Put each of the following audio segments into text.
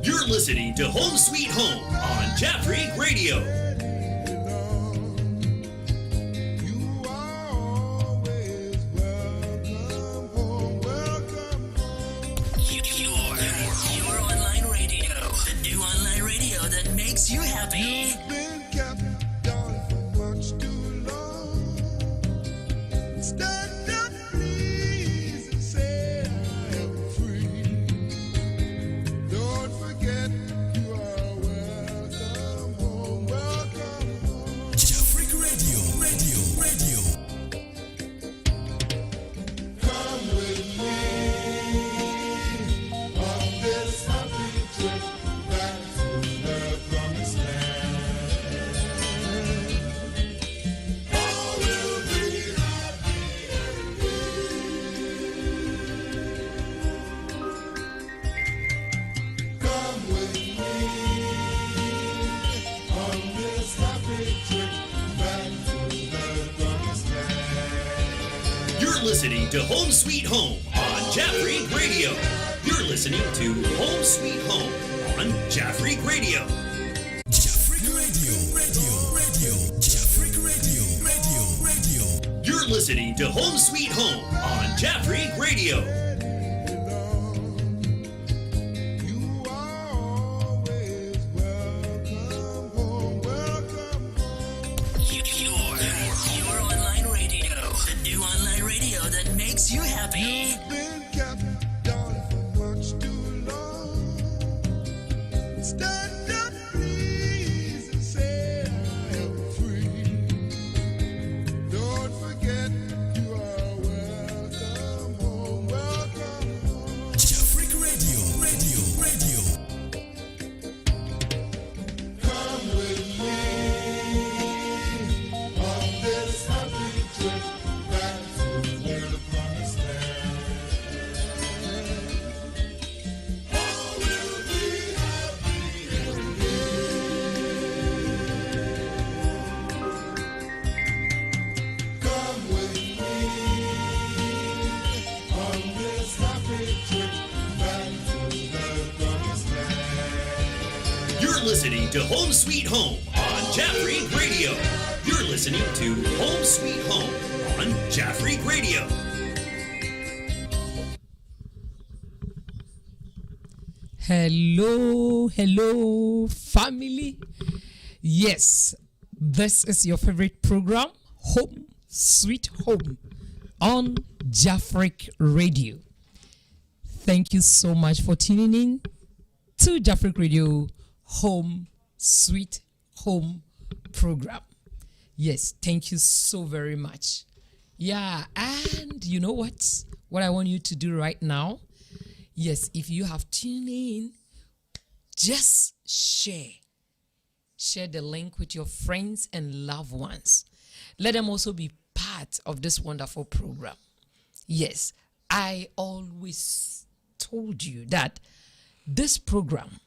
You're listening to Home Sweet Home on Jaffrey Radio. Your online radio, the new online radio that makes you happy. You've been kept down for much too long. Stand up, please, and say I am free. Don't forget you are welcome home, welcome home. Jaffrey Radio. Come with me on this happy trip back to the promised land. All will be happy indeed. Come with me on this happy trip back to the promised land. You're listening to Home Sweet Home on Jaffrey Radio. You're listening to Home Sweet Home on Jaffrey Radio. Jaffrey Radio. Jaffrey Radio. You're listening to Home Sweet Home on Jaffrey Radio. You are always welcome home, welcome home. Your online radio, the new online radio that makes you happy. You've been kept down for much too long. Stand up, please, and say I am free. Don't forget you are welcome home, welcome home. Jaffrey Radio. Come with me on this happy trip back to the promised land. All will be happy indeed. Come with me on this happy trip back to the promised land. You're listening to Home Sweet Home on Jaffrey Radio. You're listening to Home Sweet Home on Jaffrey Radio. Hello, family. Yes, this is your favorite program, Home Sweet Home, on Jaffrey Radio. Thank you so much for tuning in to Jaffrey Radio Home Sweet Home program. Yes, thank you so very much. Yeah, and you know what? What I want you to do right now, yes, if you have tuned in, just share the link with your friends and loved ones. Let them also be part of this wonderful program. Yes, I always told you that this program,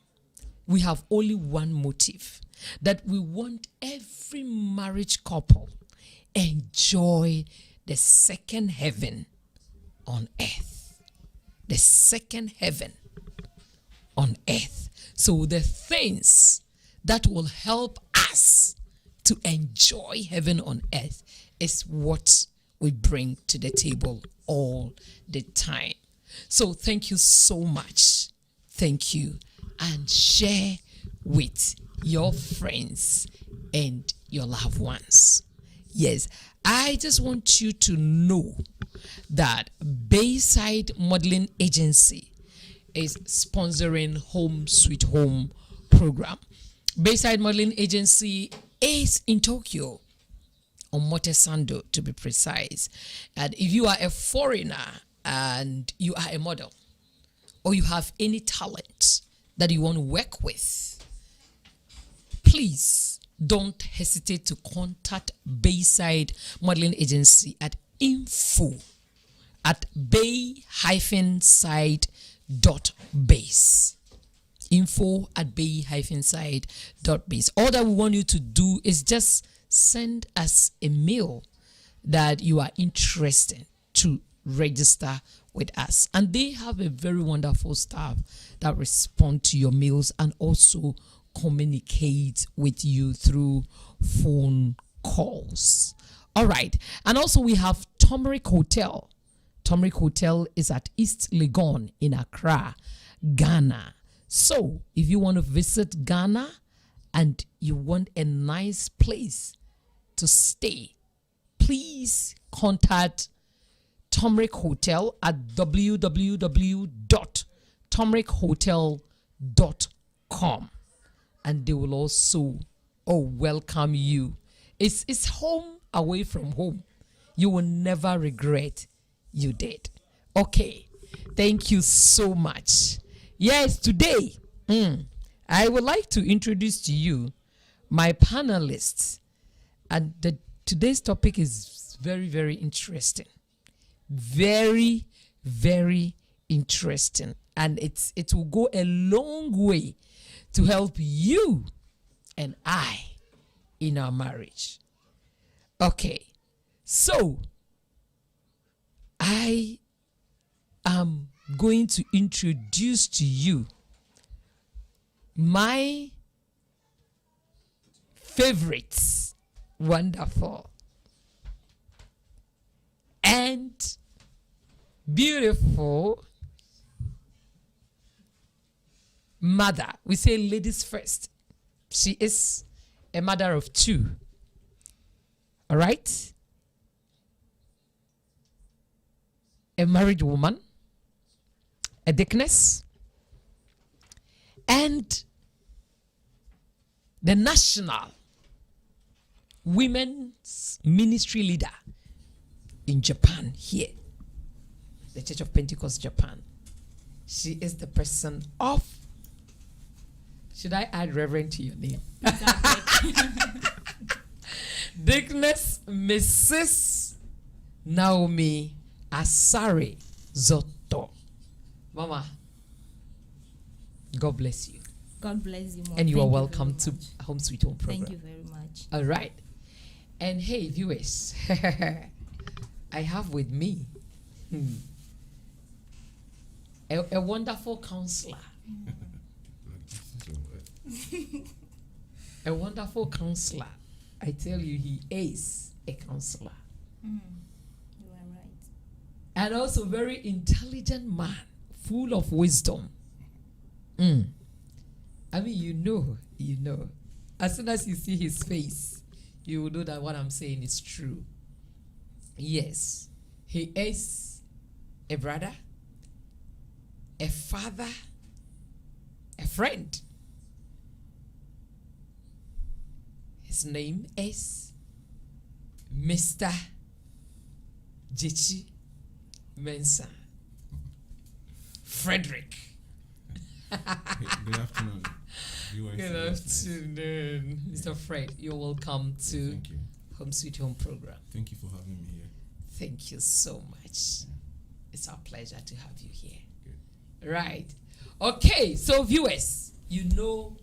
we have only one motive, that we want every marriage couple enjoy the second heaven on earth. The second heaven on earth. So the things that will help us to enjoy heaven on earth is what we bring to the table all the time. So thank you so much. Thank you. And share with your friends and your loved ones. Yes, I just want you to know that Bayside Modeling Agency is sponsoring Home Sweet Home program. Bayside Modeling Agency is in Tokyo, on Motesando to be precise. And if you are a foreigner and you are a model, or you have any talent that you want to work with, please don't hesitate to contact Bayside Modeling Agency at info@bay-side.base. info@bay-side.base. All that we want you to do is just send us a mail that you are interested to register with us. And they have a very wonderful staff that respond to your mails and also communicate with you through phone calls. All right. And also we have Turmeric Hotel. Turmeric Hotel is at East Legon in Accra, Ghana. So if you want to visit Ghana and you want a nice place to stay, please contact Turmeric Hotel at www.turmerichotel.com, and they will also welcome you. It's home away from home. You will never regret you did. Okay, thank you so much. Yes, today I would like to introduce to you my panelists, and today's topic is very, very interesting. Very, very interesting. And it will go a long way to help you and I in our marriage. Okay, so I am going to introduce to you my favorites, wonderful and beautiful mother. We say ladies first. She is a mother of two. All right? A married woman, a deaconess, and the national women's ministry leader in Japan here, the Church of Pentecost Japan. She is the person of, should I add Reverend to your name? Deaconess Mrs. Naomi Asare Zotto. Mama, God bless you. God bless you, Mom. And you Thank are welcome very to much. Home Sweet Home program. Thank you very much. All right. And hey, viewers, I have with me a wonderful counselor. A wonderful counselor. I tell you, he is a counselor. You are right. And also very intelligent man, full of wisdom. I mean, you know. As soon as you see his face, you will know that what I'm saying is true. Yes, he is a brother, a father, a friend. His name is Mr. Jichi Mensah. Frederick. Good afternoon. viewers. Good afternoon, Mr. Fred. You're welcome to Thank you. Home Sweet Home program. Thank you for having me here. Thank you so much. It's our pleasure to have you here. Good. Right. Okay, so viewers, you know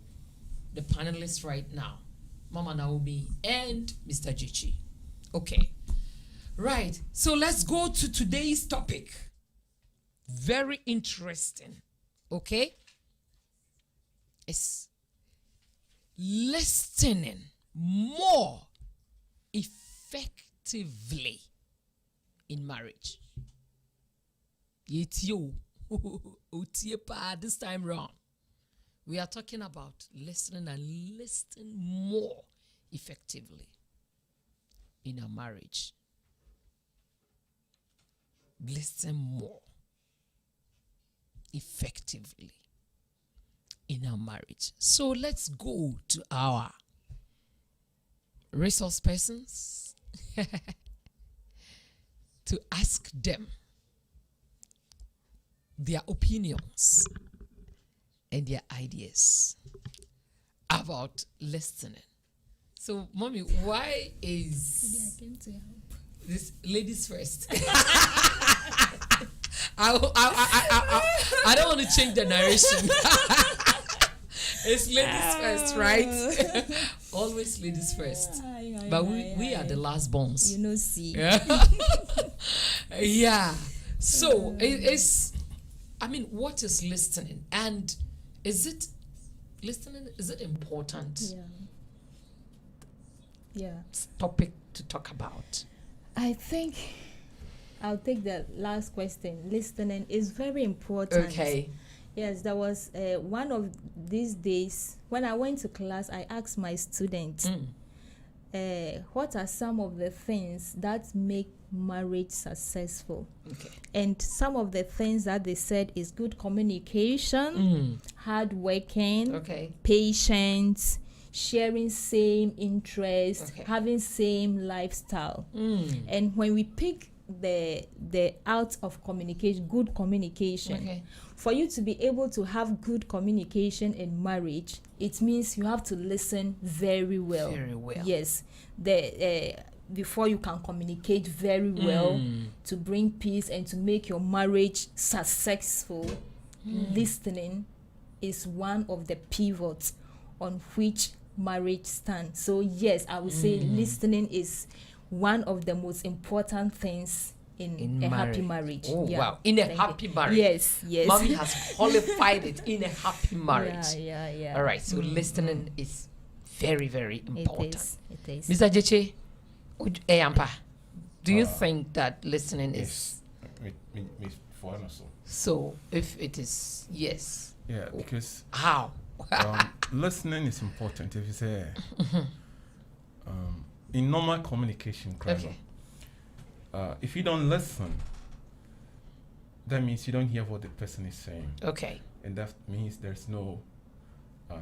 the panelists right now, Mama Naomi and Mr. Jichi. Okay. Right. So let's go to today's topic. Very interesting. Okay? It's listening more effectively in marriage. It's you. This time round, we are talking about listening and listening more effectively in a marriage. Listen more effectively in our marriage. So let's go to our resource persons to ask them their opinions and their ideas about listening. So, Mommy, why is I came to help. this ladies first? I don't want to change the narration. It's ladies first, right? Always ladies first. But we are the last bones. You know, see. Yeah. So it's, I mean, what is listening, and is it listening? Is it important Yeah. topic to talk about? I think I'll take the last question. Listening is very important. Okay. Yes, there was one of these days when I went to class, I asked my students, what are some of the things that make marriage successful? Okay. And some of the things that they said is good communication, hard working, Okay. patience, sharing same interests, Okay. having same lifestyle. And when we pick the out of communication, good communication, Okay. for you to be able to have good communication in marriage, it means you have to listen very well. Very well. Yes. Before you can communicate very well to bring peace and to make your marriage successful, listening is one of the pivots on which marriage stands. So yes, I would say listening is one of the most important things in a happy marriage. Oh, Yeah. wow. In a Thank happy you. marriage. Yes. Mommy has qualified it in a happy marriage. Yeah. All right. So listening is very, very important. It is. Mr. Jeche, Eyampa, do you think that listening is Me for also. so? If it is yes, Yeah, because how? listening is important. If you say in normal communication, Okay. if you don't listen, that means you don't hear what the person is saying, Okay. and that means there's no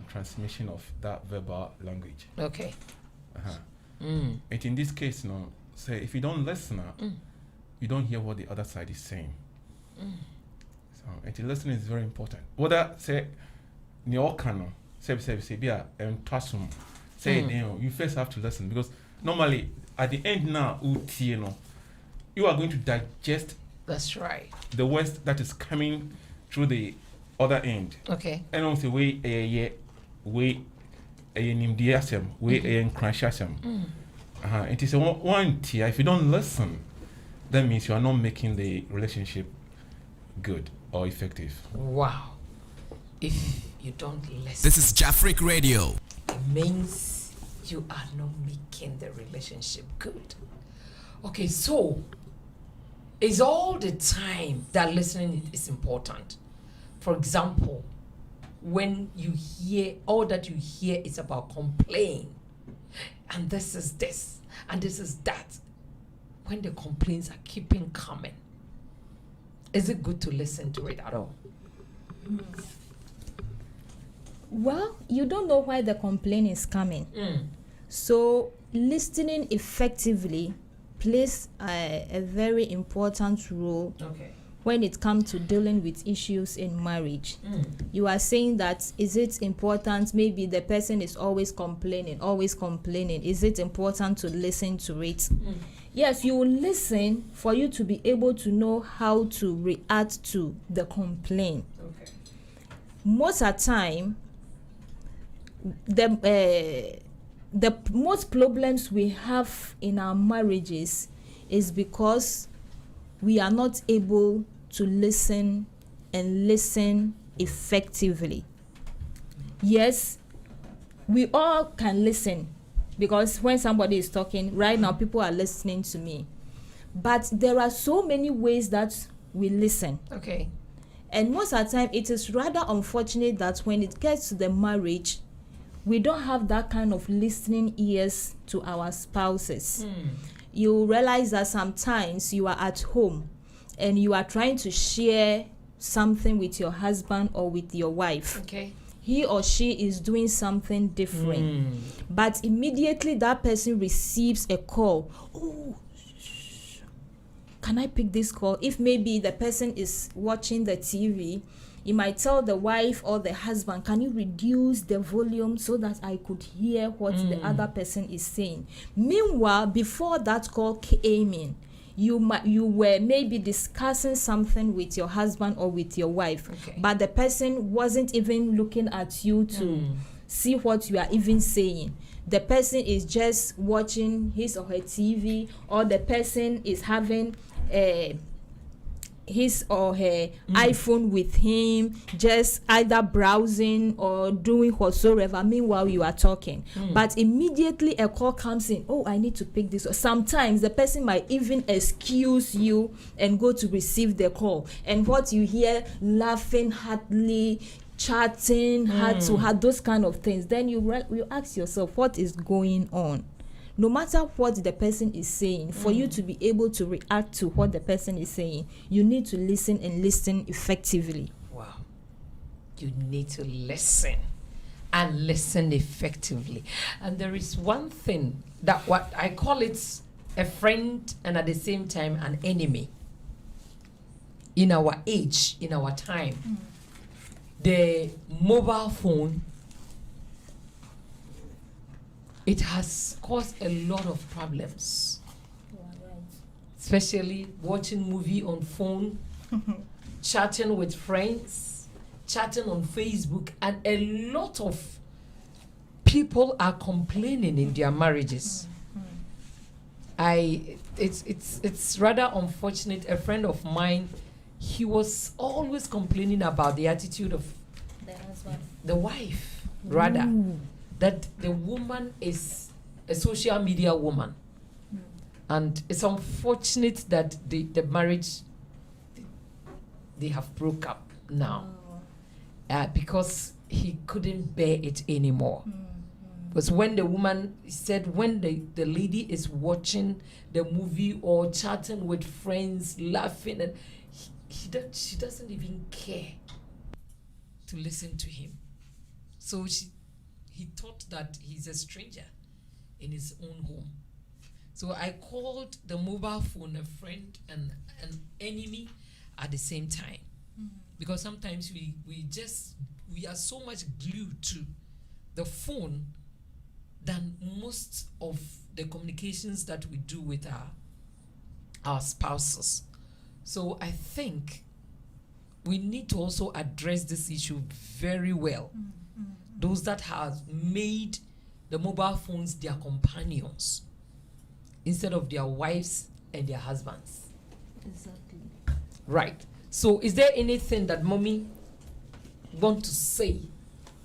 transmission of that verbal language. Okay. And in this case, say if you don't listen, you don't hear what the other side is saying. So, and listening is very important. Whether say Neokano, say be a tasum, say you first have to listen, because normally at the end now, you are going to digest That's right. the words that is coming through the other end. Okay. And on the way nimdiasem, way crashasem. It is one tier. If you don't listen, that means you are not making the relationship good or effective. Wow. If you don't listen, This is Jafric Radio. it means you are not making the relationship good. Okay, so it's all the time that listening is important. For example, when you hear, all that you hear is about complaint, and this is this, and this is that. When the complaints are keeping coming, is it good to listen to it at all? Well, you don't know why the complaint is coming. So listening effectively plays a very important role Okay. when it comes to dealing with issues in marriage. You are saying that, is it important, maybe the person is always complaining, is it important to listen to it? Yes, you will listen for you to be able to know how to react to the complaint. Okay. Most of the time, the most problems we have in our marriages is because we are not able to listen and listen effectively. Yes, we all can listen, because when somebody is talking right now, people are listening to me, but there are so many ways that we listen. Okay. And most of the time, it is rather unfortunate that when it gets to the marriage, we don't have that kind of listening ears to our spouses. You realize that sometimes you are at home and you are trying to share something with your husband or with your wife. Okay. He or she is doing something different, but immediately that person receives a call. Oh, can I pick this call? If maybe the person is watching the TV, you might tell the wife or the husband, can you reduce the volume so that I could hear what the other person is saying? Meanwhile, before that call came in, you were maybe discussing something with your husband or with your wife, but the person wasn't even looking at you to see what you are even saying. The person is just watching his or her TV, or the person is having his or her iPhone with him, just either browsing or doing whatsoever. Meanwhile, you are talking. But immediately a call comes in. Oh, I need to pick this. Sometimes the person might even excuse you and go to receive the call. And what you hear, laughing heartily, chatting, heart to heart, those kind of things. Then you ask yourself, what is going on? No matter what the person is saying, for you to be able to react to what the person is saying, you need to listen and listen effectively. Wow. You need to listen and listen effectively. And there is one thing that what I call it a friend and at the same time an enemy in our age, in our time. The mobile phone, it has caused a lot of problems, especially watching movie on phone, chatting with friends, chatting on Facebook, and a lot of people are complaining in their marriages. It's rather unfortunate. A friend of mine, he was always complaining about the attitude of the wife, rather. That the woman is a social media woman. And it's unfortunate that the marriage, they have broke up now. Because he couldn't bear it anymore. Because when the woman said, when the lady is watching the movie or chatting with friends, laughing, and she doesn't even care to listen to him. So he thought that he's a stranger in his own home. So I called the mobile phone a friend and an enemy at the same time. Because sometimes we are so much glued to the phone than most of the communications that we do with our spouses. So I think we need to also address this issue very well. Those that have made the mobile phones their companions instead of their wives and their husbands. Exactly. Right. So is there anything that mommy want to say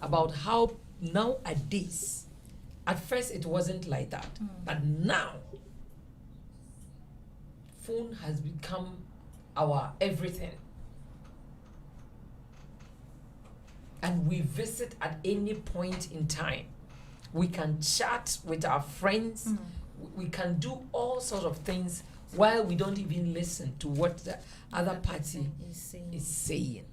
about how nowadays, at first it wasn't like that, but now phone has become our everything. And we visit at any point in time. We can chat with our friends. We can do all sorts of things while we don't even listen to what the other party is saying.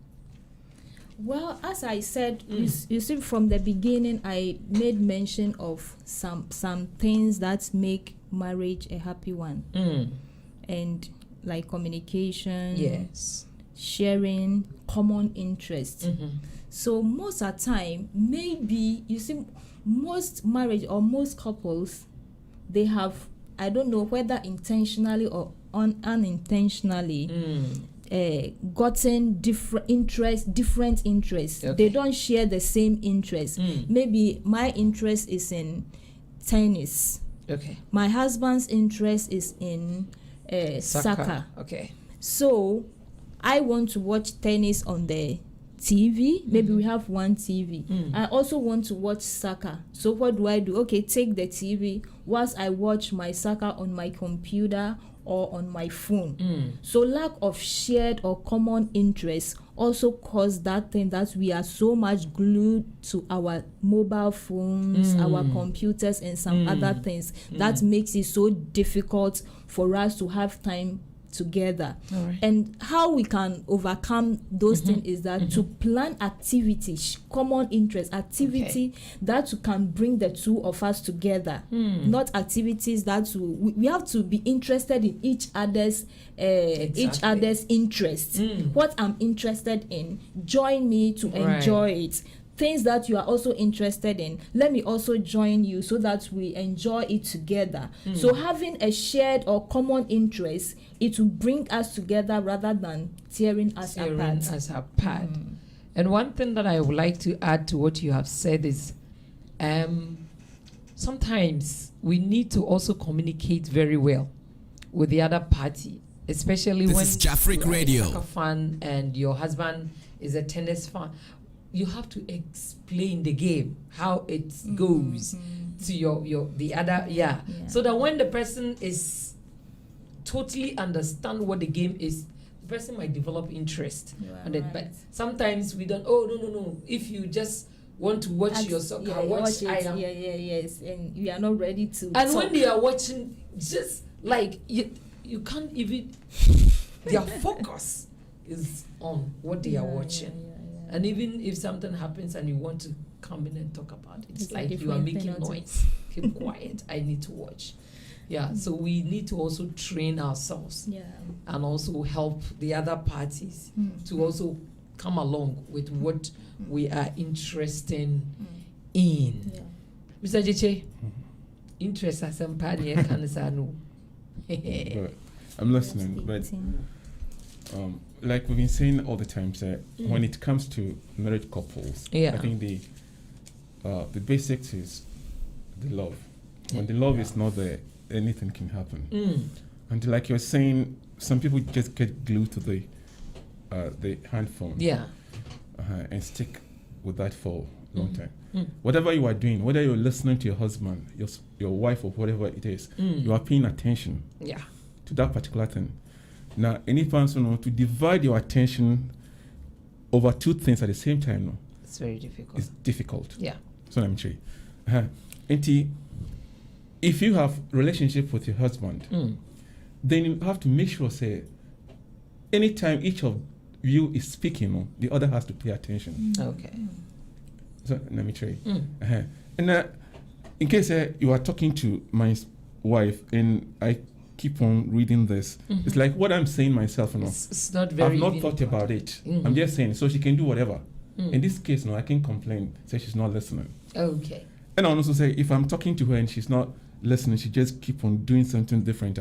Well, as I said, you see, from the beginning, I made mention of some things that make marriage a happy one. And like communication, Yes. sharing, common interests. So most of the time, maybe, you see, most marriage or most couples, they have, I don't know whether intentionally or unintentionally, gotten different interests. Okay. They don't share the same interests. Maybe my interest is in tennis. Okay. My husband's interest is in soccer. Okay. So I want to watch tennis on the TV. Maybe we have one TV. I also want to watch soccer. So what do? Okay, take the TV whilst I watch my soccer on my computer or on my phone. So lack of shared or common interests also cause that thing that we are so much glued to our mobile phones, our computers, and some other things that makes it so difficult for us to have time together. And how we can overcome those things is that to plan activities, common interest activity that can bring the two of us together, not activities that we have to be interested in each other's interests. What I'm interested in, join me to enjoy it. Things that you are also interested in, let me also join you so that we enjoy it together. So having a shared or common interest, it will bring us together rather than tearing us apart. And one thing that I would like to add to what you have said is sometimes we need to also communicate very well with the other party especially This when is Jafric you are Radio. a soccer fan and your husband is a tennis fan. You have to explain the game, how it goes to your the other, so that when the person is totally understand what the game is, the person might develop interest on it. But sometimes we don't. Oh no! If you just want to watch your soccer, watch. I am. Yes, and you are not ready to. And talk. when they are watching, just like you can't even. Their focus is on what they are watching. And even if something happens and you want to come in and talk about it, it's a like you are different making penalty. noise. Keep quiet. I need to watch. Yeah. So we need to also train ourselves and also help the other parties to also come along with what we are interested in. Mr. Jeche, interest as some party can say no. But I'm listening, but like we've been saying all the time, sir, when it comes to married couples, I think the basics is the love. When the love is not there, anything can happen. And like you're saying, some people just get glued to the hand phone, and stick with that for a long time. Whatever you are doing, whether you're listening to your husband, your wife, or whatever it is, you are paying attention to that particular thing. Now, any person to divide your attention over two things at the same time, no, it's very difficult. It's difficult. Yeah. So let me tell you. And if you have relationship with your husband, then you have to make sure, say, anytime each of you is speaking, no, the other has to pay attention. Okay. So let me tell you. And in case you are talking to my wife and I keep on reading this, it's like what I'm saying myself, It's not very. I've not thought about it. I'm just saying, so she can do whatever. In this case, no, I can complain, say she's not listening. Okay. And I also say, if I'm talking to her and she's not listening, she just keep on doing something different.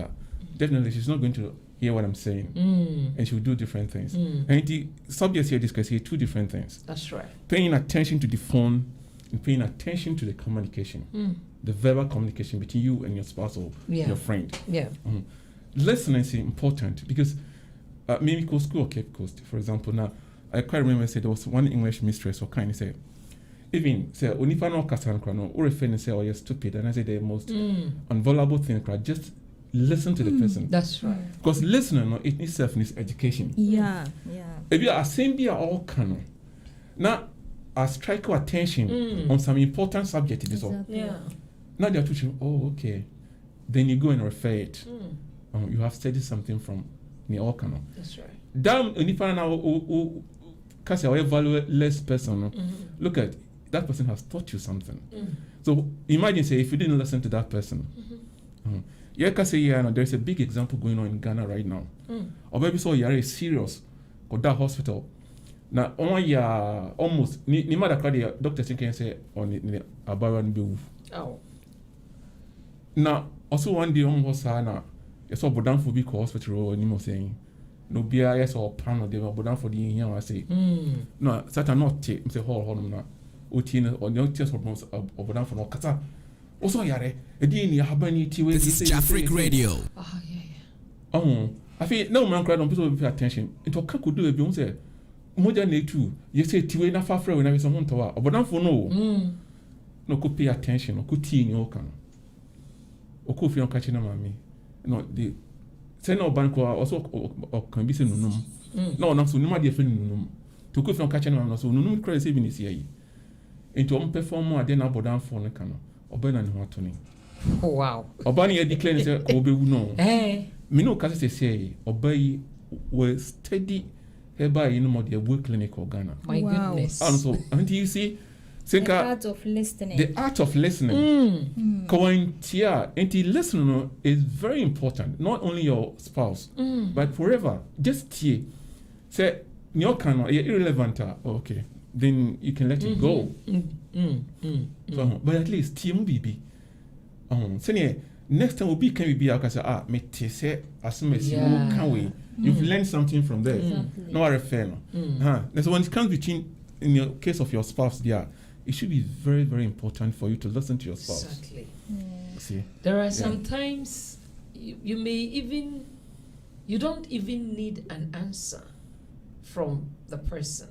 Definitely, she's not going to hear what I'm saying, and she'll do different things. And the subjects here discuss here two different things. That's right. Paying attention to the phone and paying attention to the communication, the verbal communication between you and your spouse or your friend. Yeah. Listening is important because maybe go school or Cape Coast, for example. Now, I quite remember there was one English mistress who kind of said, even say, when if I know Kasan or if I say, oh, you're stupid, and I say the most unvaluable thing, just listen to the person. That's right. Because listening, it itself needs education. Yeah. If you are saying be all canon, now I strike your attention on some important subject. It is all. Yeah. Now they're teaching. Oh, okay. Then you go and refer it. You have studied something from the all canon. That's right. Damn, if I now because you're a valueless person, look at that person has taught you something. So imagine, say, if you didn't listen to that person. There's a big example going on in Ghana right now. Or maybe so you're a serious or that hospital. Now, almost ni mother card doctor can say on the abaran bill. Oh. Now, also one day almost na so bodan for big hospital or ni mo saying no BIS or panel they were bodan for the here I say. No, certain not take say hall na otin or no test of bodan for no kata. Also yare edin ya habani tiwe. This is Jafric Radio. Oh yeah. I feel no man cried on people will pay attention. It will could do a bill say moja na tu you say tiwe na fa frɛ we na be someone to wa obodan for no. No could pay attention or could teen you can. Or could feel catching mami. No the say no bank also or can be say no. No so no ma dey friend no. To could feel catching mami so no cry saving is here. Into perform more than obodan for no can. Obana ni watoni. Oh wow. Obani e declare say obewu no. Me no kase say obai we steady hereby in more the work clinic or Ghana. My goodness. And so until you see The art of listening. The art of listening. Going here, and listening is very important. Not only your spouse, but forever. Just here. Say your can irrelevant. Okay, then you can let it go. So, but at least team BB. Say next time will be can we be able to say me say as soon as you can we. You've learned something from there. Exactly. No refer no. So when it comes between in your case of your spouse, it should be very, very important for you to listen to your spouse. Exactly. See, there are sometimes you You don't even need an answer from the person,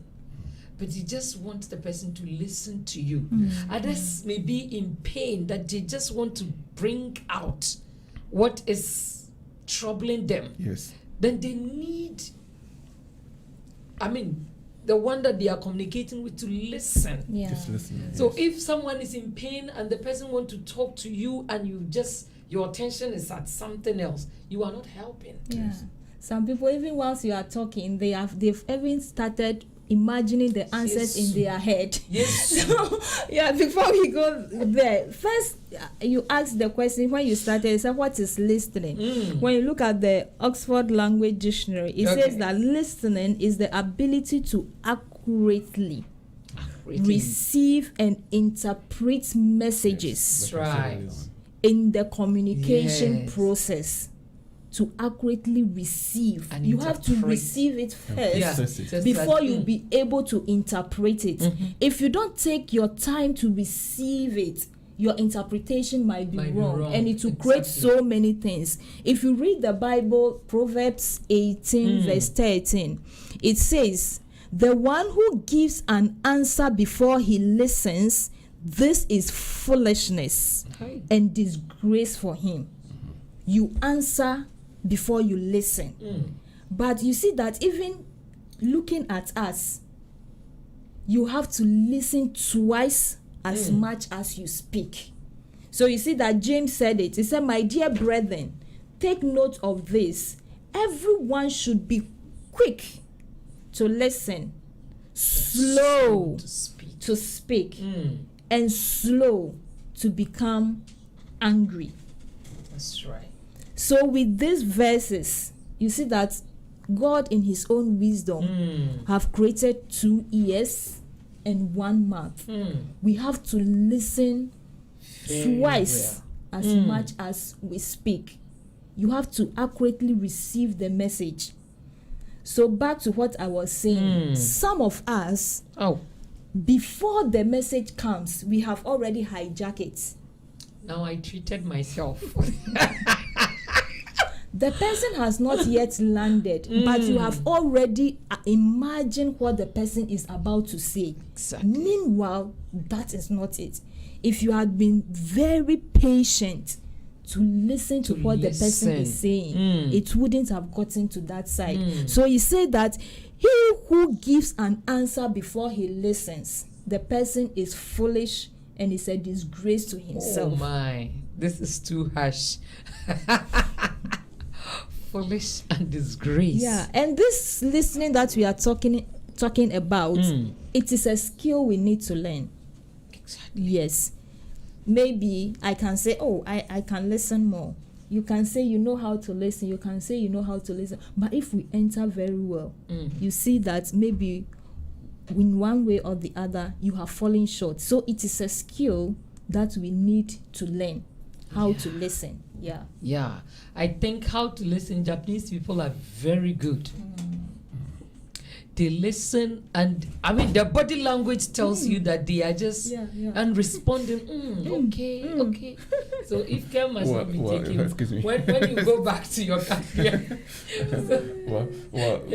but you just want the person to listen to you. Others may be in pain that they just want to bring out what is troubling them. Yes. Then they need, the one that they are communicating with to listen. Yeah. Just listen. So yes. if someone is in pain and the person wants to talk to you and your attention is at something else, you are not helping. Yeah. Some people, even whilst you are talking, they've even started imagining the answers Yes. in their head. Yes. So, yeah, before we go there, first you ask the question when you started, you said, what is listening? When you look at the Oxford Language Dictionary, it Okay. says that listening is the ability to accurately receive and interpret messages Like I said Right. earlier on. in the communication Yes. process. To accurately receive, And you have to interpret. receive it first Yeah. Process it. Just before like, you'll be able to interpret it. If you don't take your time to receive it, your interpretation might be wrong, and it will create Exactly. so many things. If you read the Bible, Proverbs 18 verse 13, it says, the one who gives an answer before he listens, this is foolishness Hi. and disgrace for him. You answer before you listen. But you see that even looking at us, you have to listen twice as much as you speak. So you see that James said it. He said, my dear brethren, take note of this. Everyone should be quick to listen, slow To speak. to speak, and slow to become angry. That's right. So with these verses, you see that God in his own wisdom have created 2 ears and 1 mouth. We have to listen Very twice as much as we speak. You have to accurately receive the message. So back to what I was saying, some of us, Oh, before the message comes, we have already hijacked it. now I treated myself. The person has not yet landed, but you have already imagined what the person is about to say. Exactly. Meanwhile, that is not it. If you had been very patient to listen to what the person is listen. saying, it wouldn't have gotten to that side. So he said that he who gives an answer before he listens, the person is foolish and is a disgrace to Oh himself. my, this is too harsh. Foolish and disgrace. Yeah, and this listening that we are talking about, it is a skill we need to learn. Exactly. Yes. Maybe I can say, oh, I can listen more. You can say you know how to listen. You can say you know how to listen. But if we enter very well, you see that maybe in one way or the other, you have fallen short. So it is a skill that we need to learn how to listen. Yeah. Yeah, I think how to listen. Japanese people are very good. They listen, and their body language tells you that they are just Yeah, yeah. and responding. Okay. So if care must not be taken, excuse me. when you go back to your country, You're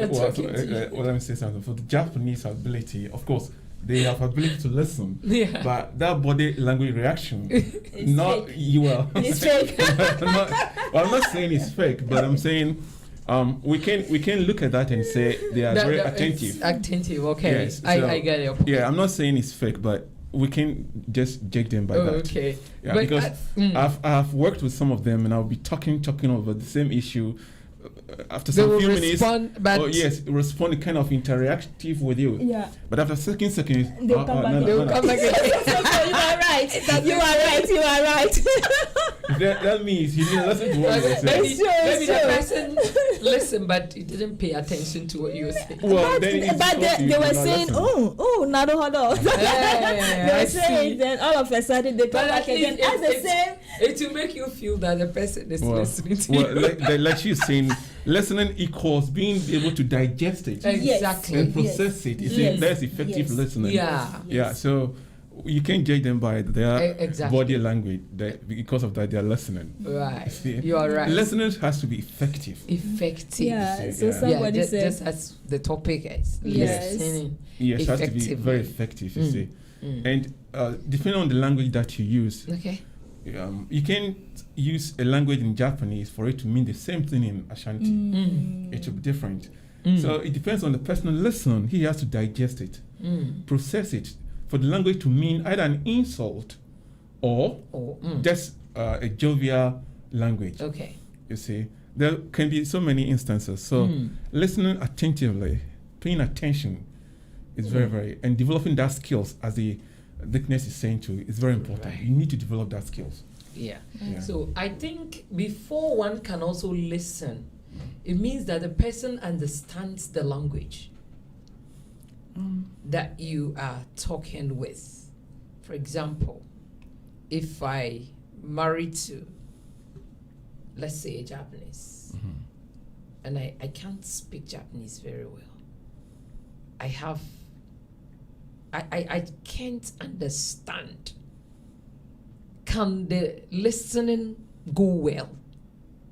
talking to Let me say something. For the Japanese ability, of course, they have ability to listen, Yeah. but that body language reaction, not fake. you are. It's fake. I'm not saying it's fake, but I'm saying we can look at that and say they are very attentive. It's attentive. Okay, Yes, so- I get your point. Yeah, I'm not saying it's fake, but we can just judge them by that. Okay. Yeah, But because I've worked with some of them, and I'll be talking over the same issue. After They some will few respond, minutes, but respond kind of interactive with you. Yeah. But after seconds, They'll come back. they will come back again. You are right. You are right. that means you didn't listen to what you were saying. Maybe, It's true, maybe it's the true. person listened, but he didn't pay attention to what you were saying. Well, then it's But because you they were did not saying, listen. Nado. Yeah, They I were saying, see. then all of a sudden they come But back at least again as the same. it will make you feel that the person is listening to well, you. like she's saying, listening equals being able to digest it Exactly. and process it. You see, Yes. that's effective Yes. listening. Yeah. Yeah. So you can't judge them by their Exactly. body language. Because of that, they are listening. Right. See? You are right. Listening has to be effective. Effective. Yeah, so Yeah. somebody just, said, just as the topic is. Yes. Listening. Yes, it has to be Effectively. very effective, you see. Mm. And depending on the language that you use, Okay. you can use a language in Japanese for it to mean the same thing in Ashanti. It will be different. So it depends on the person listening. He has to digest it, process it, for the language to mean either an insult or just a jovial language. Okay. You see, there can be so many instances. So listening attentively, paying attention is very, very, and developing that skills, as the Dickness is saying too, is very important. Right. You need to develop that skills. Yeah. Yeah. So I think before one can also listen, it means that the person understands the language that you are talking with. For example, if I marry to, let's say, a Japanese, and I can't speak Japanese very well, I can't understand. Can the listening go well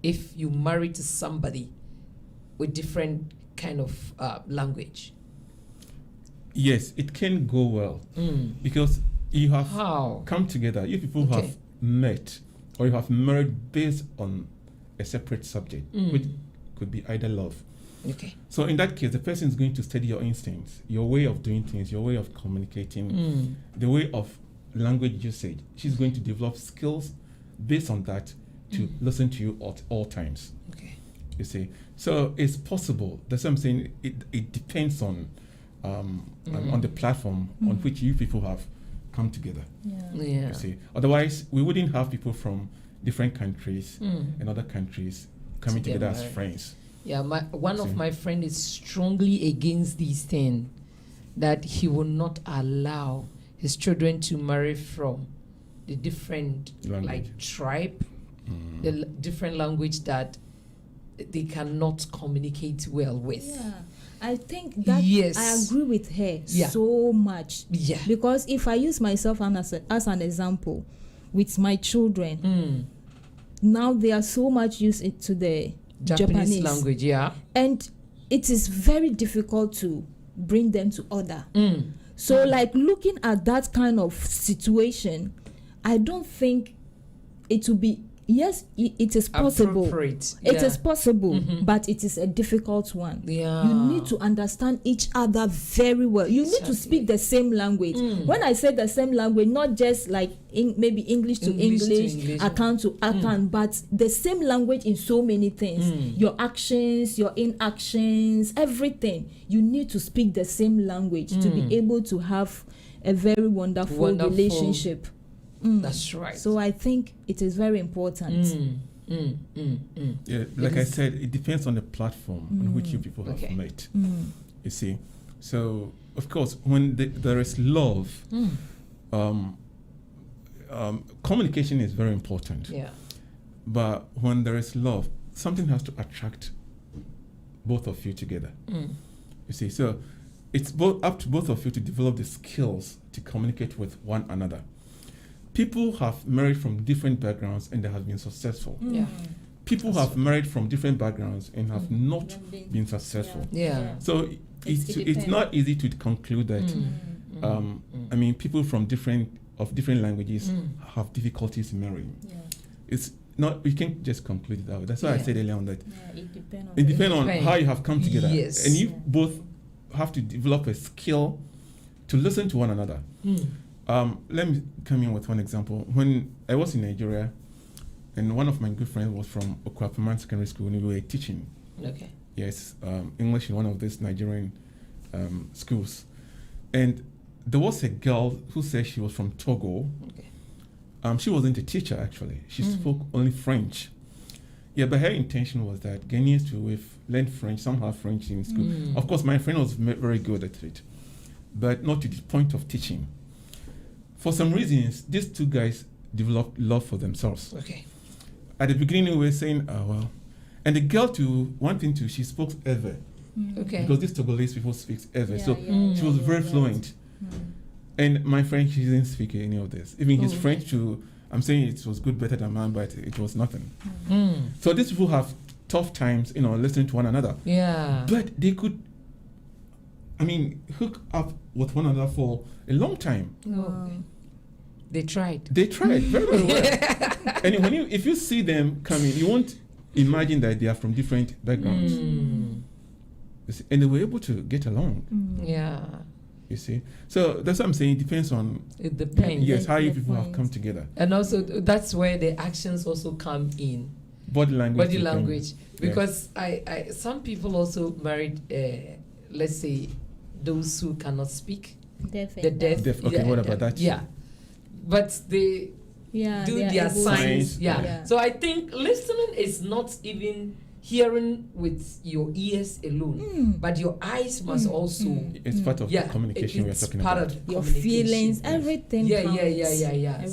if you marry to somebody with different kind of language? Yes, it can go well because you have How? come together. You people Okay. have met, or you have married based on a separate subject, which could be either love. Okay. So in that case, the person is going to study your instincts, your way of doing things, your way of communicating, the way of language usage. She's going to develop skills based on that to listen to you at all times. Okay. You see, so it's possible. That's what I'm saying. It depends on the platform on which you people have come together. Yeah. You see, otherwise we wouldn't have people from different countries and other countries coming To get together as married. friends. Yeah, one of See. my friend is strongly against these things, that he will not allow his children to marry from the different Language. like tribe, the different language that they cannot communicate well with. yeah, I think that Yes. I agree with her Yeah. so much. Yeah. Because if I use myself as an example with my children, now they are so much used to the Japanese language, yeah. and it is very difficult to bring them to order. So like looking at that kind of situation, I don't think it will be, yes, it is possible. Appropriate. It Yeah. is possible, but it is a difficult one. Yeah. You need to understand each other very well. You need to Exactly. speak the same language. When I say the same language, not just like maybe English to English to English, English. account to account, but the same language in so many things. Your actions, your inactions, everything. You need to speak the same language to be able to have a very wonderful relationship. That's right. So I think it is very important. Yeah, like I said, it depends on the platform on which you people have Okay. met. You see, so of course, when there is love, communication is very important. Yeah. But when there is love, something has to attract both of you together. You see, so it's up to both of you to develop the skills to communicate with one another. People have married from different backgrounds and they have been successful. Yeah. People have married from different backgrounds and have not Been- been successful. Yeah. So it's depends. not easy to conclude that. I mean, people from different languages have difficulties in marrying. Yeah. It's not, you can't just conclude it out. That's why I Yeah. said earlier on that Yeah, it depends on it depends on Depend. how you have come together. Yes. And you both have to develop a skill to listen to one another. Let me come in with one example. When I was in Nigeria, and one of my good friends was from Okwapaman Secondary School, and we were teaching, Okay. yes, English in one of these Nigerian schools. And there was a girl who said she was from Togo. Okay. She wasn't a teacher, actually. She spoke only French. Yeah, but her intention was that Ghanaians to learn French, somehow French in school. Of course, my friend was very good at it, but not to the point of teaching. For some reasons, these two guys developed love for themselves. Okay. At the beginning, we were saying, oh, well. And the girl, she spoke Ewe. Okay. Because these Togolese people speak Ewe. Yeah, So yeah, she was very fluent. And my French, he didn't speak any of this. Even his French too, I'm saying it was good, better than mine, but it was nothing. So these people have tough times, listening to one another. Yeah. But they could, hook up with one another for a long time. They tried. They tried very, very well. And if you see them coming, you won't imagine that they are from different backgrounds. You see, and they were able to get along. Yeah. You see, so that's what I'm saying. It depends on It depends. yes how you the people have point. come together. And also that's where the actions also come in. Body language. Body depends. language. Because I some people also married, let's say, those who cannot speak. The deaf. Okay, what about that? Yeah. But they Yeah, do they are their able to- signs. Yeah. Yeah. So I think listening is not even hearing with your ears alone, but your eyes must also. It's part of the communication it's we're talking part about. of Your communication. feelings, everything Yeah. counts.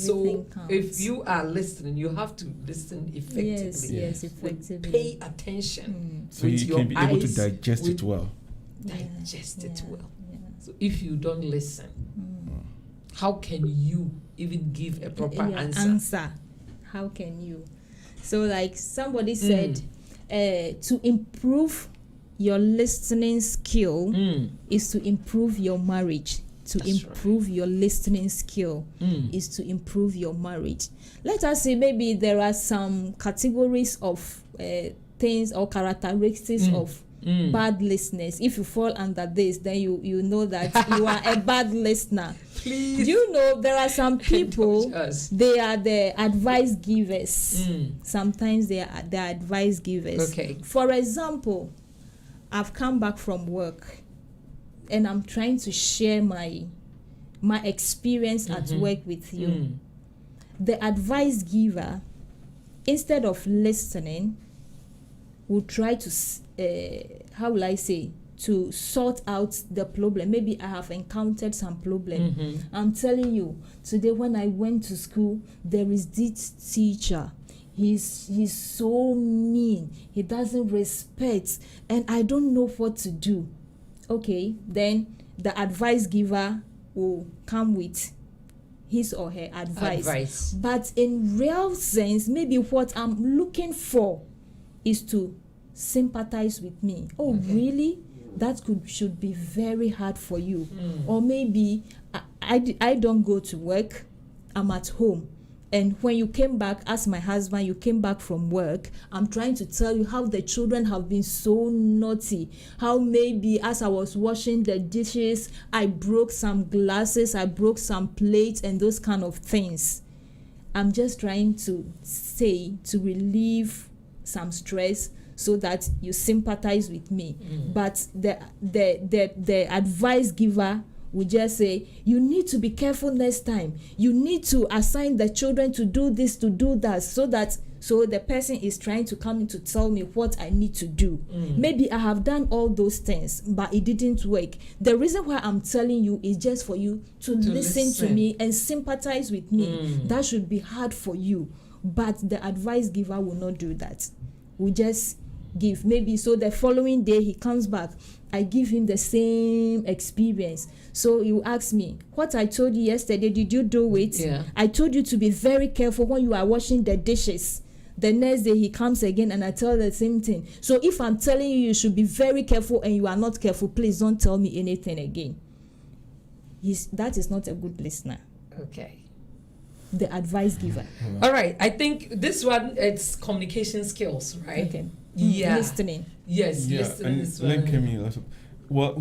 So Everything counts. if you are listening, you have to listen effectively. Yes, Yes. effectively. Pay attention. So with you your can be able to eyes, digest with- it well. Digest it Yeah, well. yeah. So if you don't listen, how can you even give a proper Yeah, answer? How can you? So, like somebody said, to improve your listening skill is to improve your marriage. To That's right. improve your listening skill is to improve your marriage. Let us say maybe there are some categories of things or characteristics of bad listeners. If you fall under this, then you know that you are a bad listener. Please. You know, there are some people, Indulge us. they are the advice givers. Sometimes they are the advice givers. Okay. For example, I've come back from work and I'm trying to share my experience at work with you. The advice giver, instead of listening, will try to how will I say, to sort out the problem. Maybe I have encountered some problem. I'm telling you, today when I went to school, there is this teacher. He's so mean. He doesn't respect, and I don't know what to do. Okay, then the advice giver will come with his or her advice. But in real sense, maybe what I'm looking for is to sympathize with me. Oh, really? That should be very hard for you. Or maybe I don't go to work. I'm at home. And when you came back, as my husband, you came back from work, I'm trying to tell you how the children have been so naughty. How maybe as I was washing the dishes, I broke some glasses, I broke some plates, and those kind of things. I'm just trying to say, to relieve some stress so that you sympathize with me. But the advice giver will just say, you need to be careful next time. You need to assign the children to do this, to do that, so the person is trying to come in to tell me what I need to do. Maybe I have done all those things, but it didn't work. The reason why I'm telling you is just for you to listen to me and sympathize with me. That should be hard for you. But the advice giver will not do that. We just give. Maybe so the following day he comes back, I give him the same experience. So you ask me, what I told you yesterday, did you do it? Yeah. I told you to be very careful when you are washing the dishes. The next day he comes again and I tell the same thing. So if I'm telling you you should be very careful and you are not careful, please don't tell me anything again. That is not a good listener. Okay. The advice giver. All right. I think this one, it's communication skills, right? Okay. Yeah. Listening. Yes. Yeah, Listening and is let one. me listen. Well,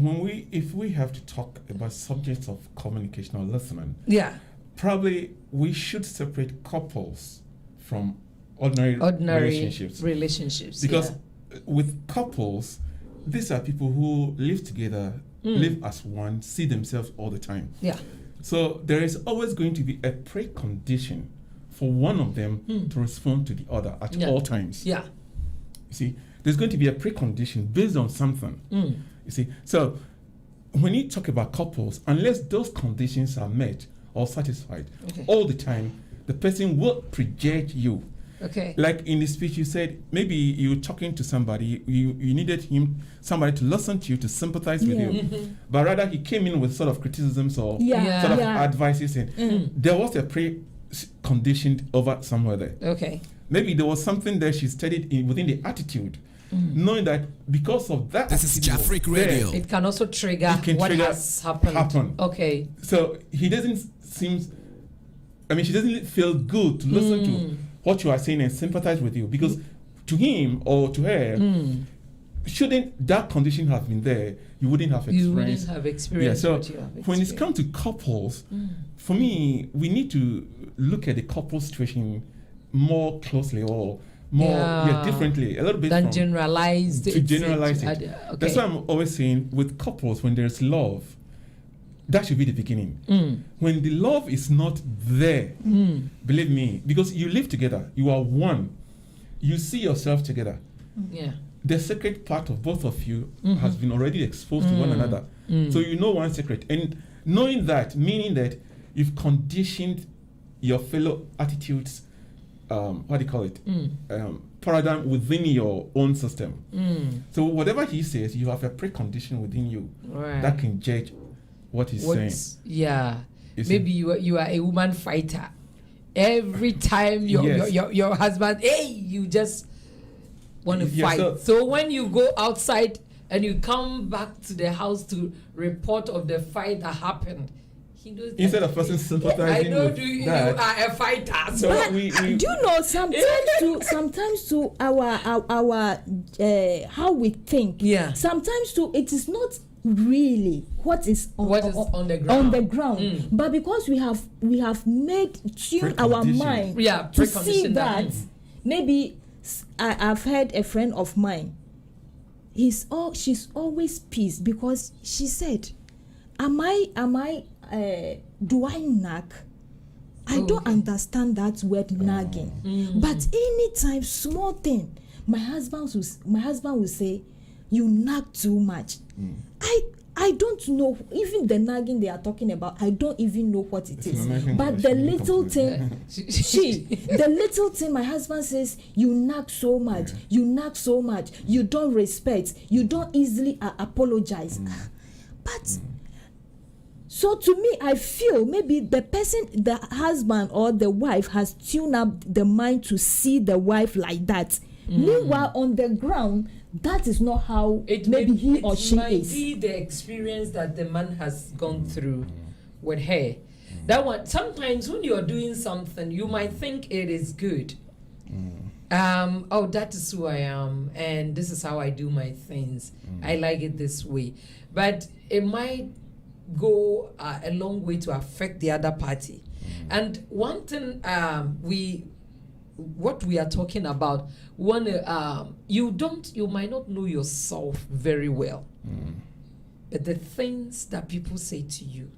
if we have to talk about subjects of communication or listening, Yeah. probably we should separate couples from ordinary relationships. because yeah. with couples, these are people who live together, live as one, see themselves all the time. Yeah. So there is always going to be a precondition for one of them to respond to the other at all times. Yeah. You see, there's going to be a precondition based on something. You see, so when you talk about couples, unless those conditions are met or satisfied all the time, the person will prejudge you. Okay. Like in the speech, you said maybe you were talking to somebody, you needed somebody to listen to you, to sympathize with you, but rather he came in with sort of criticisms or Yeah. sort of Yeah. advices, and there was a pre-conditioned over somewhere there. Okay. Maybe there was something there she studied within the attitude, knowing that because of that. This is attitude was Jafric there, Radio. It can also trigger It can what trigger has happened. Okay. So he doesn't seem. I mean, she doesn't feel good to listen to what you are saying and sympathize with you, because to him or to her, shouldn't that condition have been there, you wouldn't have experienced. You wouldn't have experienced so what you have when it's experienced. come to couples, for me, we need to look at the couple situation more closely or more differently, a little bit Than from- generalized. to generalize it. Okay. That's why I'm always saying with couples, when there's love, that should be the beginning. When the love is not there, believe me, because you live together, you are one, you see yourself together. Yeah. The secret part of both of you has been already exposed to one another. So you know one secret. And knowing that, meaning that you've conditioned your fellow attitudes, what do you call it? Paradigm within your own system. So whatever he says, you have a precondition within you Right. that can judge what he's saying. Yeah. You see? Maybe you are a woman fighter. Every time Yes. your husband, hey, you just want to Yeah, fight. So when you go outside and you come back to the house to report of the fight that happened, he knows that- Instead of person I sympathizing know with you that, are a fighter. So so we Do you know sometimes to our how we think. Yeah. Sometimes to it is not really what is What is on the ground. on the ground, but because we have made tune our Preconditioned. mind Yeah, to see preconditioned that. that maybe I've heard a friend of mine. She's always pissed because she said, "Am I do I nag?" I don't understand that word nagging. But anytime small thing, my husband will say, "You nag too much." I don't know, even the nagging they are talking about, I don't even know what it is. American But the version, little complain. thing, the little thing my husband says, "You nag so much, you nag so much, you don't respect, you don't easily apologize." But so to me, I feel maybe the husband or the wife has tuned up the mind to see the wife like that. Meanwhile, on the ground, that is not how maybe he or she might is. be the experience that the man has gone through with her. That one, sometimes when you're doing something, you might think it is good. Oh, that is who I am, and this is how I do my things. I like it this way. But it might go a long way to affect the other party. And one thing what we are talking about, you might not know yourself very well, but the things that people say to you,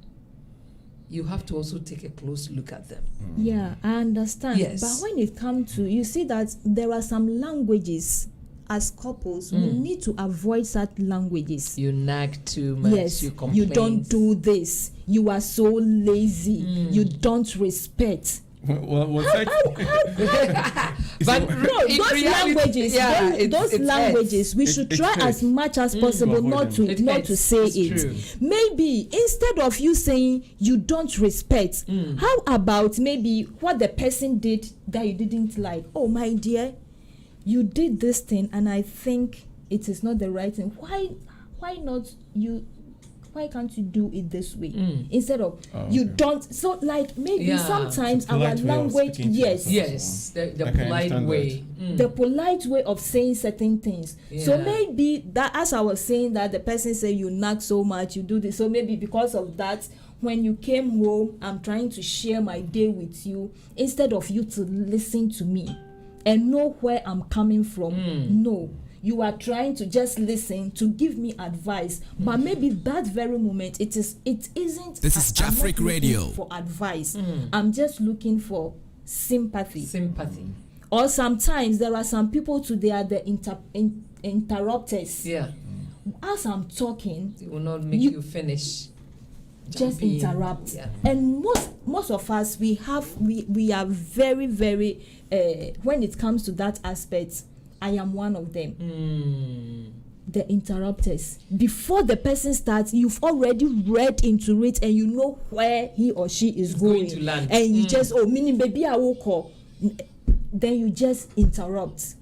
you have to also take a close look at them. Yeah, I understand. Yes. But when it comes to, you see that there are some languages as couples, we need to avoid such languages. You nag too much. Yes, You you complain. don't do this. You are so lazy. You don't respect. well, that? But No, in those reality, languages, yeah, those it's languages, we should It try hurts. as much as possible avoid not them. to It not hurts. to say It's it. true. Maybe instead of you saying you don't respect, how about maybe what the person did that you didn't like? Oh my dear, you did this thing and I think it is not the right thing. Why not you? Why can't you do it this way instead of you okay. don't? So like maybe Yeah. sometimes It's a our polite way of language, speaking to yes, yourself. Yes, the I can polite understand way. the polite way of saying certain things. So Yeah. maybe that, as I was saying, that the person said you nag so much, you do this. So maybe because of that, when you came home, I'm trying to share my day with you instead of you to listen to me and know where I'm coming from. No. You are trying to just listen to give me advice, but maybe that very moment it isn't. This is I'm not Jafric looking Radio. for advice. I'm just looking for sympathy. Sympathy. Or sometimes there are some people too, they are the interrupters. Yeah. As I'm talking, It will not make You- you finish just Jump in. interrupt. Yeah. And most of us, we are very, very when it comes to that aspect, I am one of them. The interrupters. Before the person starts, you've already read into it and you know where he or she is going to land. and you just meaning baby I will call, then you just interrupt.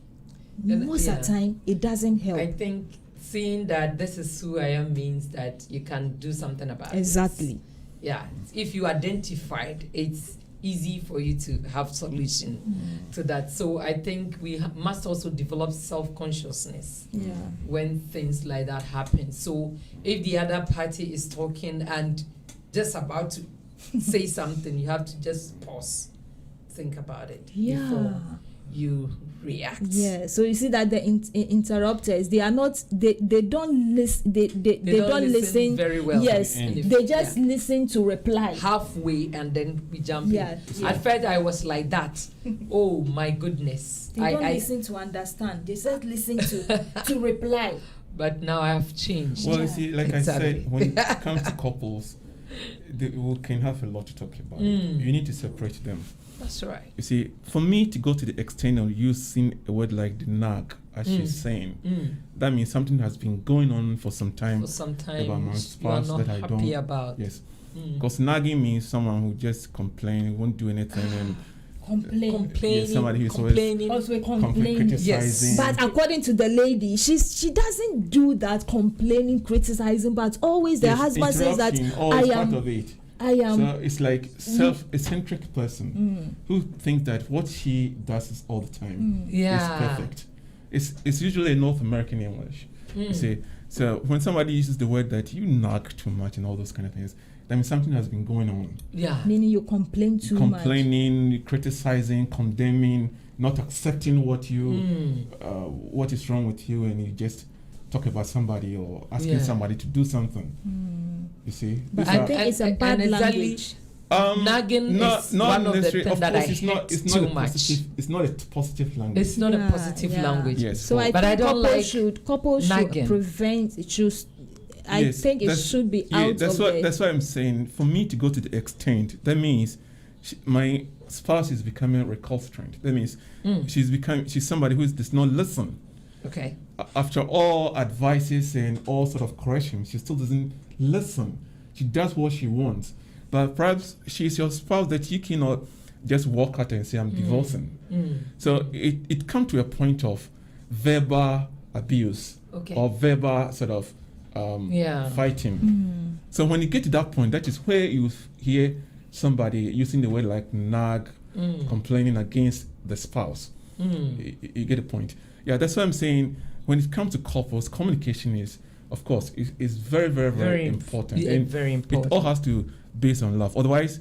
And, Most of the time it doesn't help. I think seeing that this is who I am means that you can do something about it. Exactly. Yeah, if you identified, it's easy for you to have solution to that. So I think we must also develop self-consciousness Yeah. when things like that happen. So if the other party is talking and just about to say something, you have to just pause, think about it before you react. Yeah, so you see that the interrupters, they are not, they don't listen, they don't listen very well. Yes, they just listen to reply halfway and then we jump Yeah, in. yeah. At first I was like that. Oh my goodness. They don't listen to understand, they just listen to reply. But now I have changed. Well, you see, like Exactly. I said, when it comes to couples, we can have a lot to talk about. You need to separate them. That's right. You see, for me to go to the extent of using a word like the nag, as she's saying, that means something has been going on for some time. For some time about my you are spouse not that I happy don't. about. Yes, because nagging means someone who just complain, won't do anything, and Complaining, somebody who's always complaining. Also complaining, criticizing. But according to the lady, she doesn't do that complaining, criticizing, but always the Yes, husband says that interrupting, always I part am of it. I am So it's like self-eccentric person who thinks that what she does is all the time Yeah. is perfect. It's usually North American English. You see, so when somebody uses the word that you nag too much and all those kind of things, that means something has been going on. Yeah. meaning you complain too much. Complaining, criticizing, condemning, not accepting what is wrong with you, and you just talk about somebody or asking somebody to do something. You see, But These I are- think it's a and bad exactly- language. Nagging not is one of the necessarily. things Of that course, I it's not. hate It's too not a much. positive. It's not a positive language. It's not a Yeah, positive yeah. language. Yes. So I But I think don't couples like should nagging. prevent it. I Yes, think it that's- should be Yeah, out that's of what. the. That's why I'm saying. For me to go to the extent, that means my spouse is becoming recalcitrant. That means she's somebody who does not listen. Okay. After all advices and all sort of corrections, she still doesn't listen. She does what she wants, but perhaps she's your spouse that you cannot just walk out and say I'm divorcing. So it comes to a point of verbal abuse Okay. or verbal sort of fighting. So when you get to that point, that is where you hear somebody using the word like nag, complaining against the spouse. You get the point. Yeah, that's why I'm saying when it comes to couples, communication is, of course, is very, very, very important. Yeah, very important. It all has to base on love. Otherwise,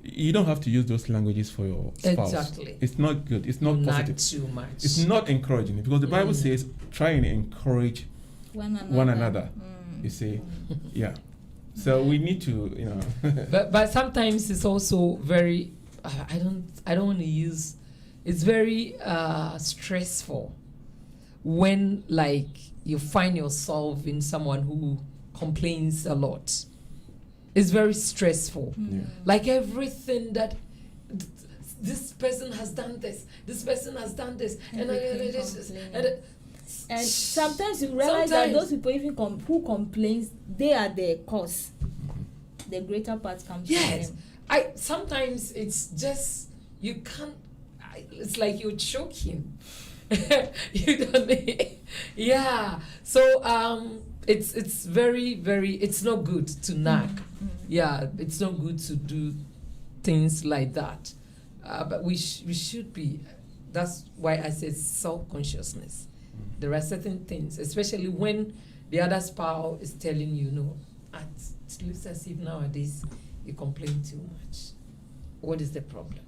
you don't have to use those languages for your spouse. Exactly. It's not good. It's not Nag positive. too much. It's not encouraging because the Bible says try and encourage one another. You see, yeah. So we need to, but sometimes it's also very I don't want to use, it's very stressful when like you find yourself in someone who complains a lot. It's very stressful. Like everything that this person has done this person has done this And sometimes you realize that those people even who complains, they are the cause. The greater part comes from them. Sometimes it's just you can't. It's like you're choking. You don't. Yeah. So it's very it's not good to nag. Yeah, it's not good to do things like that. But we should be. That's why I said self-consciousness. There are certain things, especially when the other spouse is telling you, no, it looks as if nowadays you complain too much. What is the problem?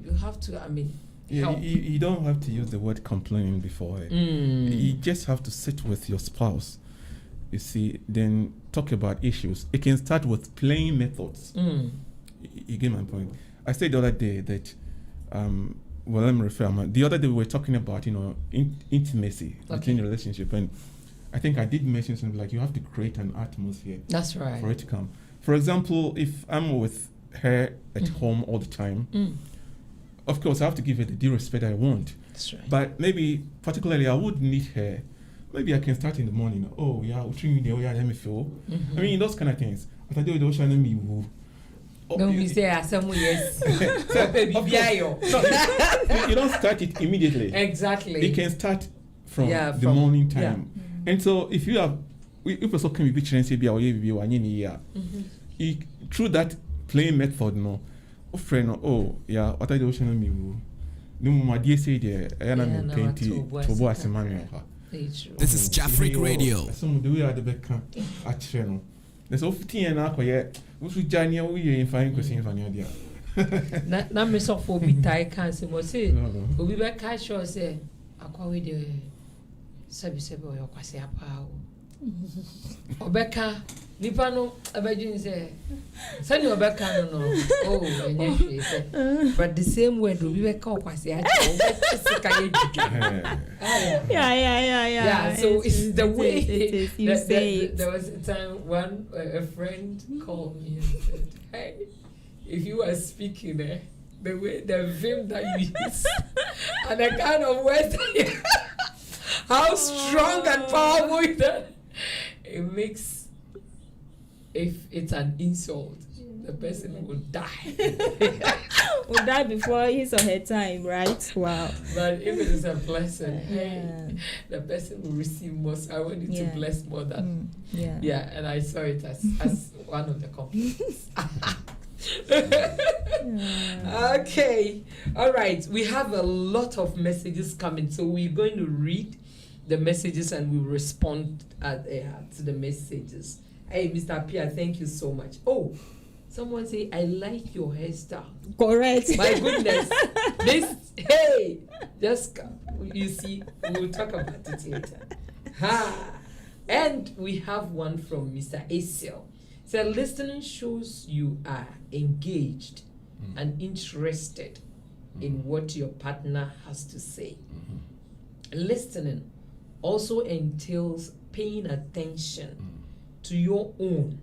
You have to, help. you don't have to use the word complaining before it. You just have to sit with your spouse, you see, then talk about issues. It can start with playing methods. You get my point. I said the other day that let me refer. The other day we were talking about, intimacy between the relationship, and I think I did mention something like you have to create an atmosphere That's right. for it to come. For example, if I'm with her at home all the time, of course I have to give her the due respect I want. That's right. But maybe particularly I would need her. Maybe I can start in the morning. Oh yeah, let me feel. I mean those kind of things. After the ocean me woo. No, we say some yes. Of course, you don't start it immediately. Exactly. It can start from the from- morning time. And so if you have, if also can be picturing say be away be one year, through that playing method, no, friend, oh yeah, what I do ocean me woo. No more dear say there, I am painting to boss and manual. This is Jeffrey Radio. Some do we are the back at channel. There's all 15 and a yet. We should join you in fine cuisine for your dear. Na me so for be tie can say mo say obi be ka sure say akwa we de sabi o kwase apa o obeka nipa no abadwin say sani obeka no oh enye hwe say but the same word obi be ka kwase acha o sika ye yeah so it's the way it is. You say it. There was a time one a friend called me and said, hey, if you are speaking the way the vim that you use and the kind of words that you how strong and powerful that it makes, if it's an insult, the person will die. Will die before his or her time, right? Wow. But if it is a blessing, hey, the person will receive more. So I want you to bless more than yeah. And I saw it as one of the compliments. Okay, all right. We have a lot of messages coming, so we're going to read the messages and we'll respond to the messages. Hey, Mr. Pia, thank you so much. Oh, someone say I like your hairstyle. Correct. My goodness, this hey, just you see, we'll talk about it later. And we have one from Mr. Asiel. So listening shows you are engaged and interested in what your partner has to say. Listening also entails paying attention to your own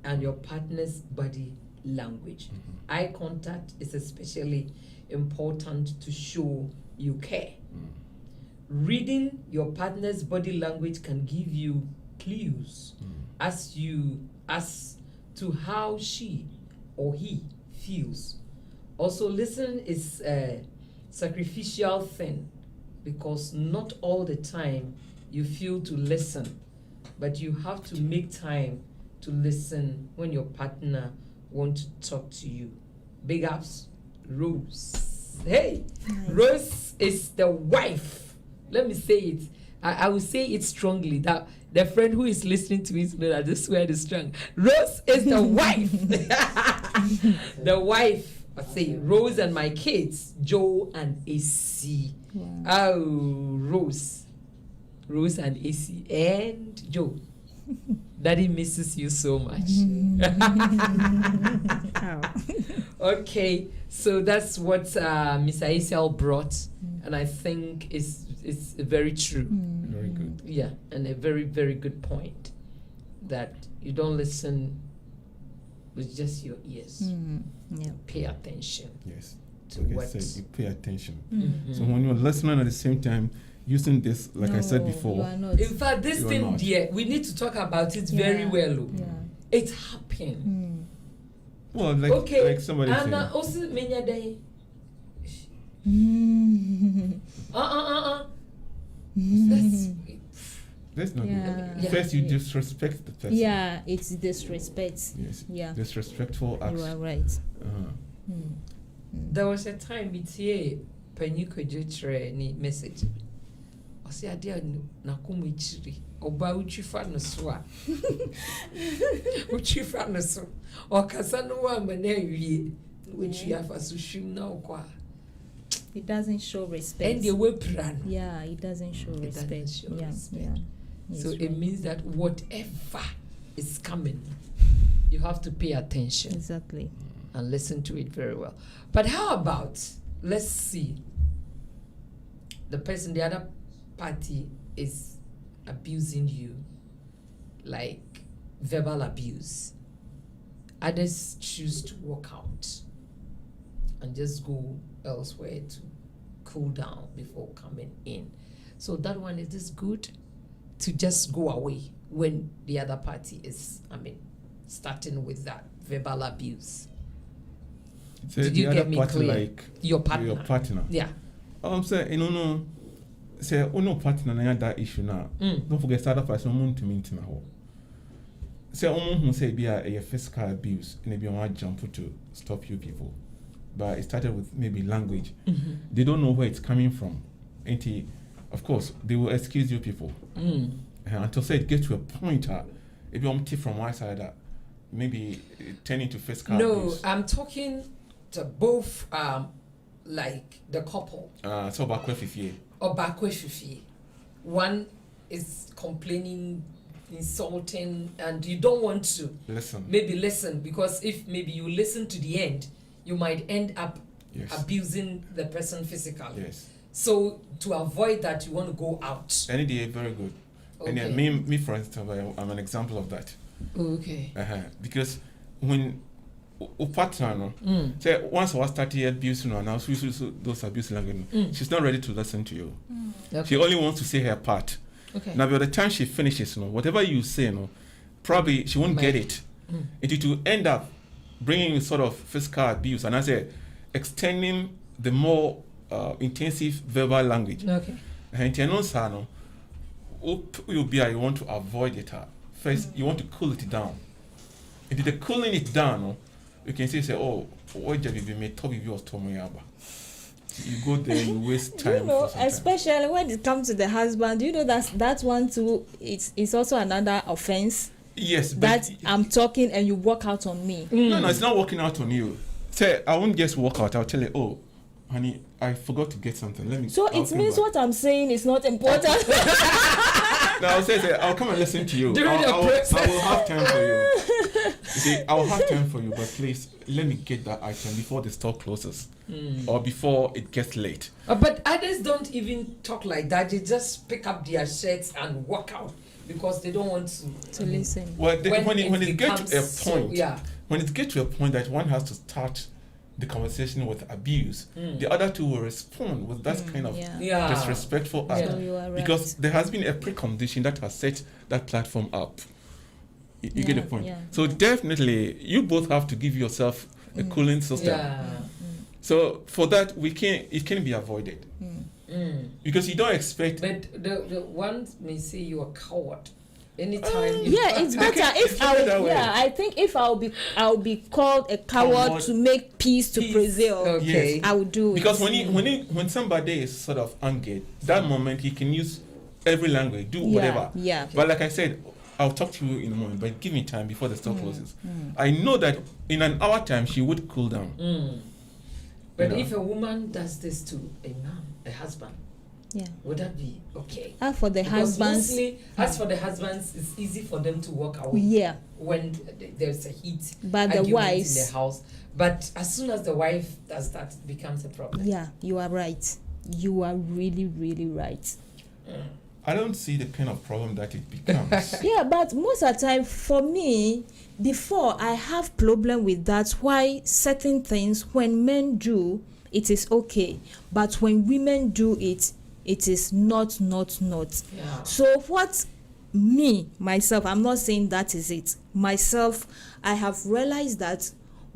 and your partner's body language. Eye contact is especially important to show you care. Reading your partner's body language can give you clues as to how she or he feels. Also, listening is a sacrificial thing because not all the time you feel to listen, but you have to make time to listen when your partner wants to talk to you. Big ups, Rose. Hey, nice. Rose is the wife. Let me say it. I will say it strongly that the friend who is listening to it know that this word is strong. Rose is the wife. The wife. I say Rose and my kids, Joe and AC. Wow. Oh, Rose and AC and Joe. Daddy misses you so much. Okay, so that's what Mr. Asiel brought, and I think it's very true. Very good. Yeah, and a very, very good point that you don't listen with just your ears. Yeah. Pay attention. Yes. To like what I said, you pay attention. So when you're listening at the same time, using this, like I said before. You are not. In fact, this You are thing, not. dear, we need to talk about it very well. Oh. Yeah. It's happening. Well, like somebody said. And also, many day. That's not Yeah. good. First, you disrespect the person. Yeah, it's disrespect. Yes. Yeah. Disrespectful acts. You are right. There was a time it's Penny could any message. I say, I dear Nakumichiri, or Bauchifa no swa. Uchifa no so, or Casanova Manevi, which you have as Sushim now. It doesn't show respect. And the web plan. Yeah, it doesn't show It respect. doesn't show Yeah. respect. Yes, So right. it means that whatever is coming, you have to pay attention Exactly. and listen to it very well. But how about, let's see, the other party is abusing you, like verbal abuse, others choose to walk out and just go elsewhere to cool down before coming in. So that one, is this good to just go away when the other party is, starting with that verbal abuse? So Did the you other get me party, clear? like Your partner. your partner. Yeah. I'm saying, no. Say, no partner na that issue now. Don't forget, the other person won't to mean to know. Say, who say be a physical abuse, and maybe want jump to stop you people. But it started with maybe language. They don't know where it's coming from. Of course, they will excuse you people. Until say it gets to a point, if you want from one side, maybe turning to physical abuse. No, I'm talking to both, like the couple. So about Kwefifie. Or Bakwefifi. One is complaining, insulting, and you don't want to Listen. maybe listen, because if maybe you listen to the end, you might end up Yes. abusing the person physically. Yes. So to avoid that, you want to go out. Any day, very good. And Okay. me, for instance, I'm an example of that. Okay. Because when a partner, say once I started abusing her, now those abuse language, she's not ready to listen to you. Okay. She only wants to say her part. Okay. Now, by the time she finishes, whatever you say, probably she won't get it. It will end up bringing sort of physical abuse, and I say extending the more intensive verbal language. Okay. And you know, you want to avoid it. First, you want to cool it down. If you're cooling it down, you can say, oh, what have you made? Top of yours, Tomoyaba. You go there, you waste time. You know, for some time. especially when it comes to the husband, you know that one too. It's also another offense. Yes, but That I'm talking and you walk out on me. no, it's not working out on you. Say, I won't just walk out. I'll tell you, oh, honey, I forgot to get something. Let me. So I'll it come means back. what I'm saying is not important. No, I'll say, I'll come and listen to you. During the I process. will have time for you. You see, I'll have time for you, but please let me get that item before the store closes or before it gets late. But others don't even talk like that. They just pick up their shirts and walk out because they don't want To listen. Well, when it gets to a becomes point, yeah. when it gets to a point that one has to start the conversation with abuse, the other two will respond with that kind of Yeah. Yeah. disrespectful act. So you are right. Because there has been a precondition that has set that platform up. You get the Yeah, point. yeah, So definitely, you both have to give yourself a cooling system. Yeah. So for that, it can be avoided because you don't expect. But the one may say you're a coward. Anytime. Yeah, it's better if put it that way. I think if I'll be called a coward Coward. to make peace to prevail, Okay. Yes. I would do it. Because when somebody is sort of angered, that moment he can use every language, do whatever. Yeah. But like I said, I'll talk to you in a moment, but give me time before the store closes. I know that in an hour time she would cool down. But You know. if a woman does this to a man, a husband, Yeah. would that be okay? As for the Because husbands, mostly, as for the husbands, it's easy for them to walk away yeah. when there's a heat But the argument wives- in the house. But as soon as the wife does that, it becomes a problem. Yeah, you are right. You are really, really right. I don't see the kind of problem that it becomes. Yeah, but most of the time, for me, before I have problem with that. Why certain things when men do, it is okay, but when women do it, it is not. Yeah. So what me myself, I'm not saying that is it. Myself, I have realized that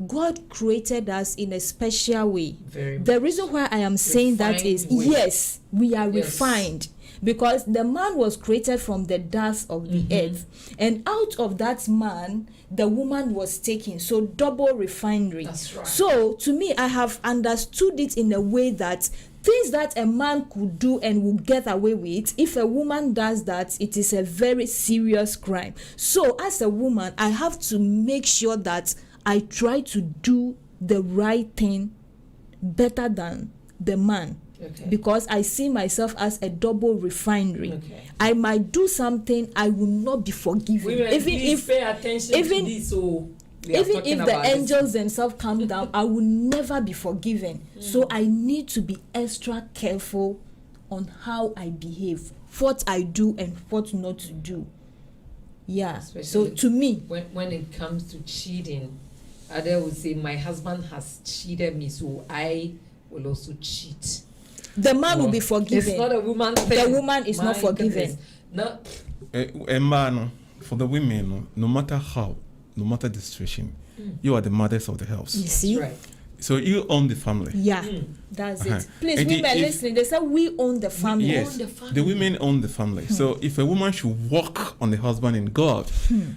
God created us in a special way. Very much. The reason why I am saying that is Refined way. yes, we are Yes. refined. Because the man was created from the dust of the earth, and out of that man, the woman was taken. So double refinery. That's right. So to me, I have understood it in a way that things that a man could do and will get away with, if a woman does that, it is a very serious crime. So as a woman, I have to make sure that I try to do the right thing better than the man. Okay. Because I see myself as a double refinery. Okay. I might do something I will not be forgiven. Women, please pay attention even- to this. So we are even talking if the about this. angels themselves come down, I will never be forgiven. So I need to be extra careful on how I behave what I do and what not to do. Yeah. So Especially to me, when it comes to cheating, Ada would say, my husband has cheated me, so I will also cheat. the man will No, be forgiven. It's not a woman The thing. woman is not forgiven. No, Man, for the women, no matter how, no matter the situation, you are the mothers of the house. You see? right. So you own the family. Yeah, that's Uh-huh. it. Please, And women if- listening, they say we own the family. Yes, own the family. the women own the family. So if a woman should walk on the husband in God,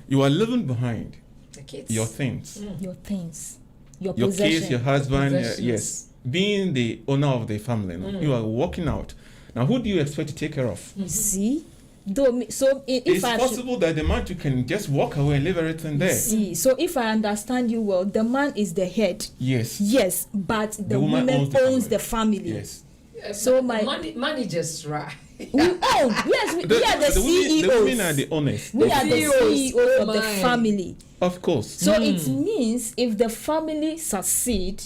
you are leaving behind The kids. your things, Your things, your your possession. kids, your husband. Possessions. Yes, being the owner of the family, no? You are walking out. Now, who do you expect to take care of? You see? So if It's I should possible that the man too can just walk away and leave everything there. see, so if I understand you well, the man is the head. Yes. Yes, but the woman woman owns the family. Yes. So my managers, right? we own. Yes, we are the the women are CEOs. the owners. We are the CEOs. CEOs of Oh the my. family. Of course. So it means if the family succeed,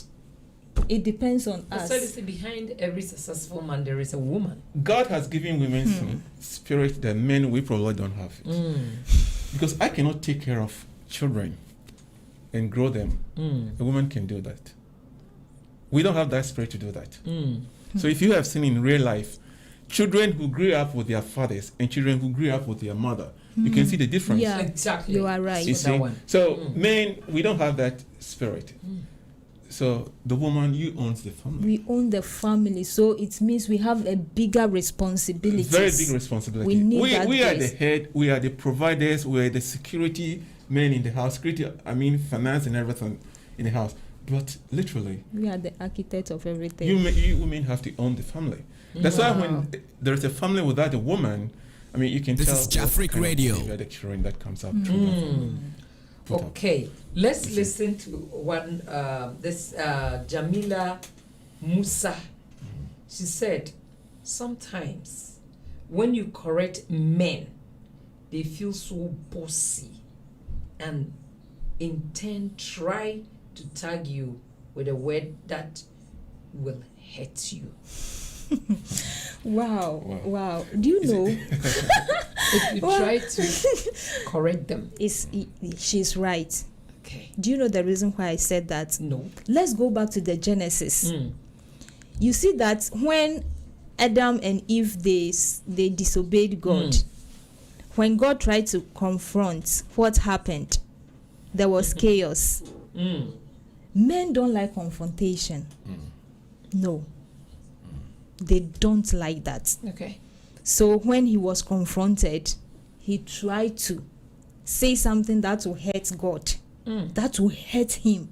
it depends on So us. they say behind every successful man there is a woman. God has given women some spirit that men we probably don't have it. Because I cannot take care of children and grow them. A woman can do that. We don't have that spirit to do that. So if you have seen in real life, children who grew up with their fathers and children who grew up with their mother, you can see the difference. Yeah. Exactly. You are right. You For that see? one. So men, we don't have that spirit. So the woman, you owns the family. We own the family, so it means we have a bigger responsibility. Very big responsibility. We need that we are the grace. head, we are the providers, we are the security men in the house, security, I mean finance and everything in the house. But literally, We are the architect of everything. you women have to own the family. That's why when there is a family without a woman, I mean you can This tell is what Jafric kind of Radio. behavior the children that comes up through that family. Put up. Okay, let's listen to one. This Jamila Musa. She said, sometimes when you correct men, they feel so bossy, and in turn try to tag you with a word that will hurt you. Wow. Wow. Wow. Do you know? If you Well- try to correct them. She's right. Okay. Do you know the reason why I said that? No. Let's go back to the Genesis. You see that when Adam and Eve they disobeyed God, when God tried to confront, what happened? There was chaos. Men don't like confrontation. No. They don't like that. Okay. So when he was confronted, he tried to say something that will hurt God, that will hurt him.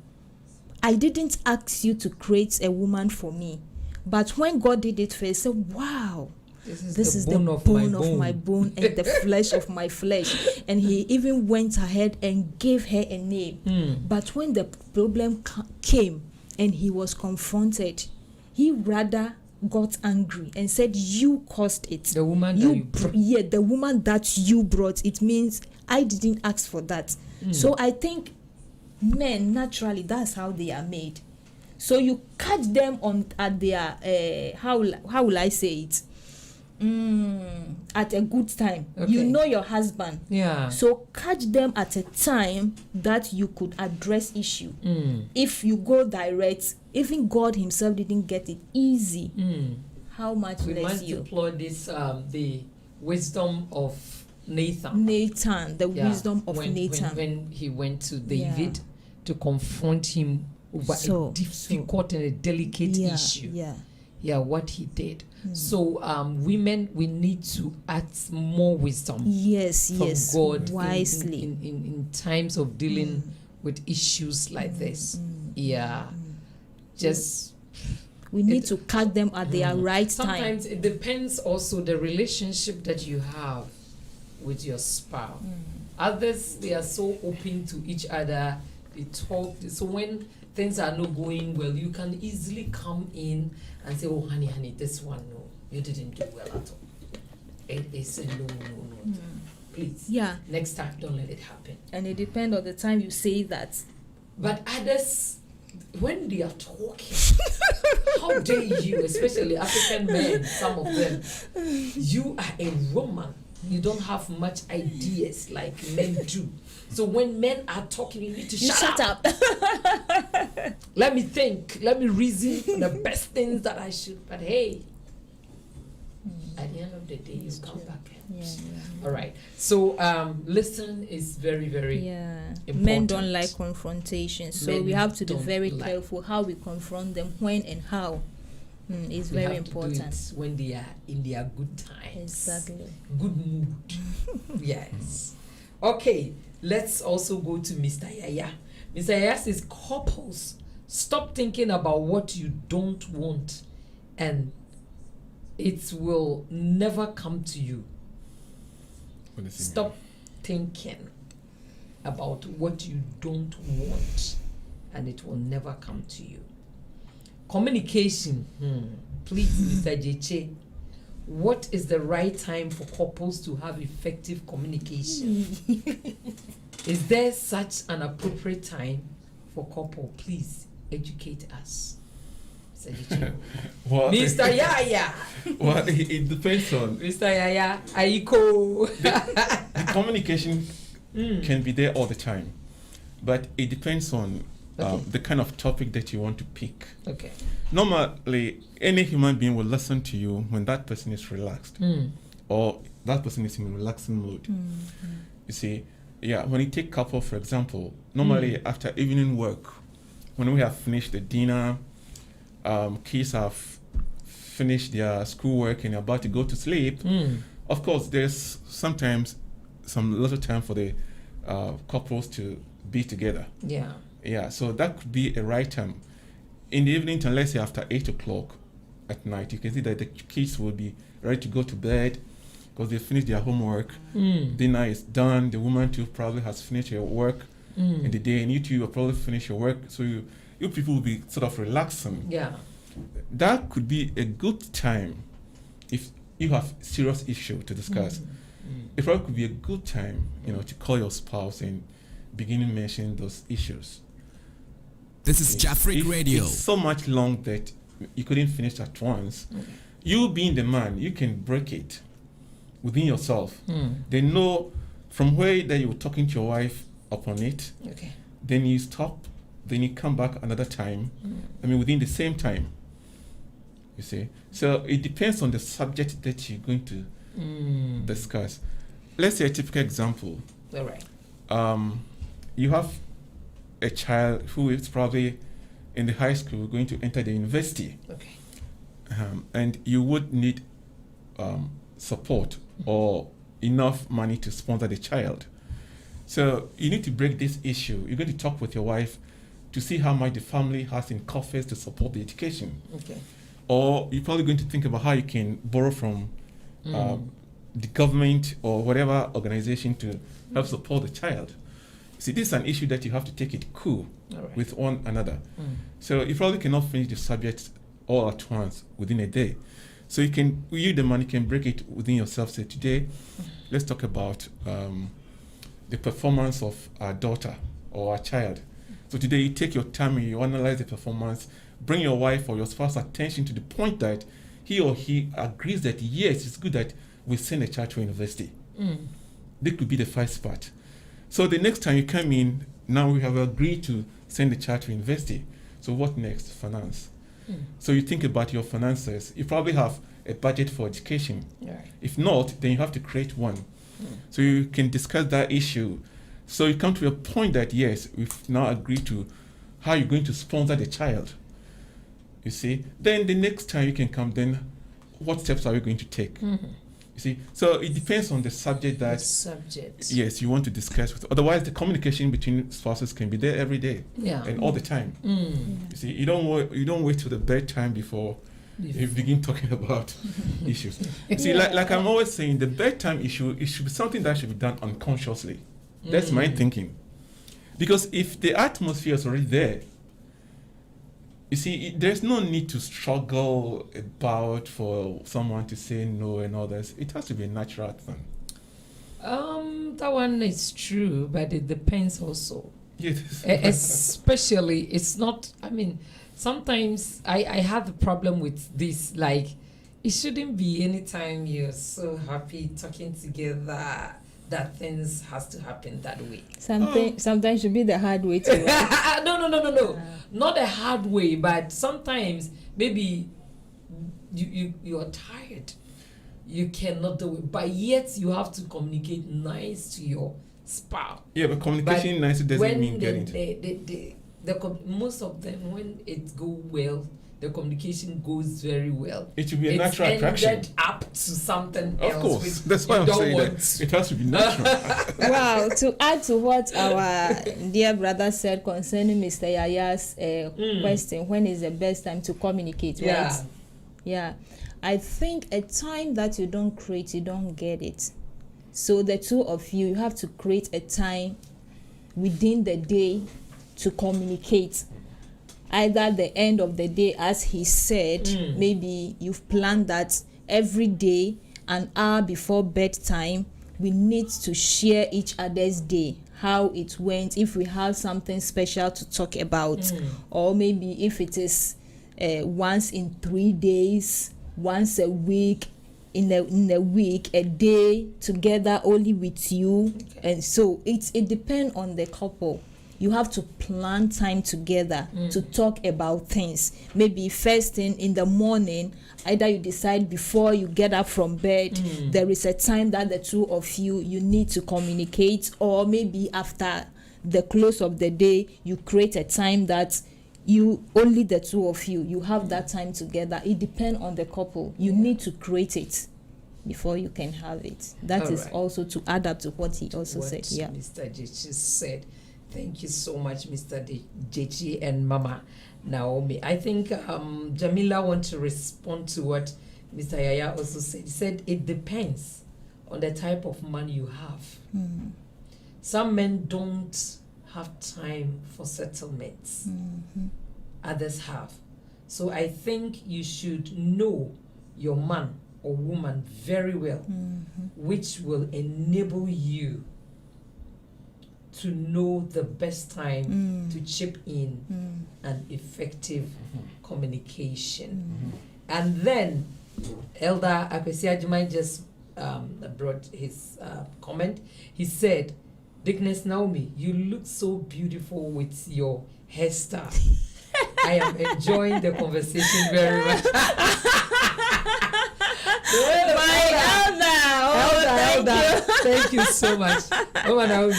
I didn't ask you to create a woman for me. But when God did it first, I said, wow, this is the bone of my bone and the flesh of my flesh. And he even went ahead and gave her a name. But when the problem came and he was confronted, he rather got angry and said, you caused it. The woman that you brought. Yeah, the woman that you brought. It means I didn't ask for that. So I think men, naturally, that's how they are made. So you catch them at their how will I say it? At a good time. Okay. You know your husband. Yeah. So catch them at a time that you could address issue. If you go direct, even God himself didn't get it easy. How much We less might you? deploy this the wisdom of Nathan. Nathan, the Yeah, wisdom of when, Nathan. when he went to David to confront him over So- a difficult and a delicate issue. Yeah. What he did. So women, we need to act more wisdom Yes, from yes. God wisely. in times of dealing with issues like this. Yeah. Just We need to catch them at their right time. sometimes it depends also the relationship that you have with your spouse. Others, they are so open to each other, they talk. So when things are not going well, you can easily come in and say, oh honey, this one, no, you didn't do well at all. And they say no, please, Yeah. next time don't let it happen. And it depends on the time you say that. But others, when they are talking, how dare you, especially African men, some of them, you are a woman. You don't have much ideas like men do. So when men are talking, you need to shut up. Let me think. Let me reason the best things that I should. But hey, at the end of the day, you come back. All right. So listen is very, very important. Men don't like confrontation, so Men we have to be don't very like- careful how we confront them, when and how. It's We very have to do important. it when they are in their good times. Exactly. Good mood. Yes. Okay, let's also go to Mr. Yaya. Mr. Yaya says, couples, stop thinking about what you don't want and it will never come to you. What does it Stop thinking about what you don't want and it will never come to you. Communication. Please, Mr. Jeche, what is the right time for couples to have effective communication? Is there such an appropriate time for couple? Please educate us. Mr. Jeche. Well, Mr. Yaya. well, it depends on Mr. Yaya, Aiko. the communication can be there all the time, but it depends on Okay. the kind of topic that you want to pick. Okay. Normally, any human being will listen to you when that person is relaxed or that person is in a relaxing mood. You see, when you take couple, for example, normally after evening work, when we have finished the dinner, kids have finished their schoolwork and are about to go to sleep, of course, there's sometimes some little time for the couples to be together. Yeah. So that could be a right time. In the evening, time, let's say after 8 o'clock at night, you can see that the kids will be ready to go to bed because they finished their homework. Dinner is done. The woman too probably has finished her work in the day, and you two will probably finish your work. So you people will be sort of relaxing. Yeah. That could be a good time if you have serious issue to discuss. It probably could be a good time, to call your spouse and begin to mention those issues. This is Jafric If Radio. it's so much long that you couldn't finish at once, you being the man, you can break it within yourself. They know from where that you were talking to your wife upon it, Okay. then you stop, then you come back another time, within the same time. You see? So it depends on the subject that you're going to discuss. Let's say a typical example. All right. You have a child who is probably in the high school going to enter the university, Okay. and you would need support or enough money to sponsor the child. So you need to break this issue. You're going to talk with your wife to see how much the family has in coffers to support the education. Okay. Or you're probably going to think about how you can borrow from the government or whatever organization to help support the child. See, this is an issue that you have to take it cool All right. with one another. So you probably cannot finish the subject all at once within a day. So you the man, you can break it within yourself. Say, today, let's talk about the performance of our daughter or our child. So today you take your time and you analyze the performance, bring your wife or your spouse attention to the point that he or he agrees that yes, it's good that we send a child to university. This could be the first part. So the next time you come in, now we have agreed to send the child to university. So what next? Finance. So you think about your finances. You probably have a budget for education. All right. If not, then you have to create one. So you can discuss that issue. So you come to a point that yes, we've now agreed to how you're going to sponsor the child. You see? Then the next time you can come, then what steps are we going to take? You see? So it depends on the subject that Subject. yes, you want to discuss with. Otherwise, the communication between spouses can be there every day Yeah. and all the time. You see, you don't wait till the bedtime before you begin talking about issues. See, like I'm always saying, the bedtime issue, it should be something that should be done unconsciously. That's my thinking. Because if the atmosphere is already there, you see, there's no need to struggle about for someone to say no and all this. It has to be a natural thing. That one is true, but it depends also. Yes. Especially, it's not, I mean, sometimes I have the problem with this, like, it shouldn't be anytime you're so happy talking together that things has to happen that way. Sometimes should be the hard way to work. No. Not a hard way, but sometimes maybe you are tired. You cannot do it, but yet you have to communicate nice to your spouse. Yeah, but communication nice doesn't mean getting to. Most of them, when it go well, the communication goes very well. It should be a natural attraction. Ended up to something Of else. course, which that's why you I'm don't saying want. that it has to be natural. Wow, to add to what our dear brother said concerning Mr. Yaya's question, when is the best time to communicate, Yeah. right? Yeah. I think a time that you don't create, you don't get it. So the two of you have to create a time within the day to communicate. Either the end of the day, as he said, maybe you've planned that every day, an hour before bedtime, we need to share each other's day, how it went, if we have something special to talk about, or maybe if it is once in 3 days, once a week, in a week, a day together only with you. And so it depends on the couple. You have to plan time together to talk about things. Maybe first thing in the morning, either you decide before you get up from bed, there is a time that the two of you need to communicate, or maybe after the close of the day, you create a time that you only the two of you have that time together. It depends on the couple. You need to create it before you can have it. That All is right. also to add up to what he also What said. Yeah. Mr. Jechi said. Thank you so much, Mr. Jechi and Mama Naomi. I think Jamila wants to respond to what Mr. Yaya also said. He said it depends on the type of man you have. Some men don't have time for settlements. Others have. So I think you should know your man or woman very well, which will enable you to know the best time to chip in an effective communication. And then Elder Akwesi Ajimai just brought his comment. He said, Dickness Naomi, you look so beautiful with your hairstyle. I am enjoying the conversation very much. Elder, thank you so much. Oh, Naomi.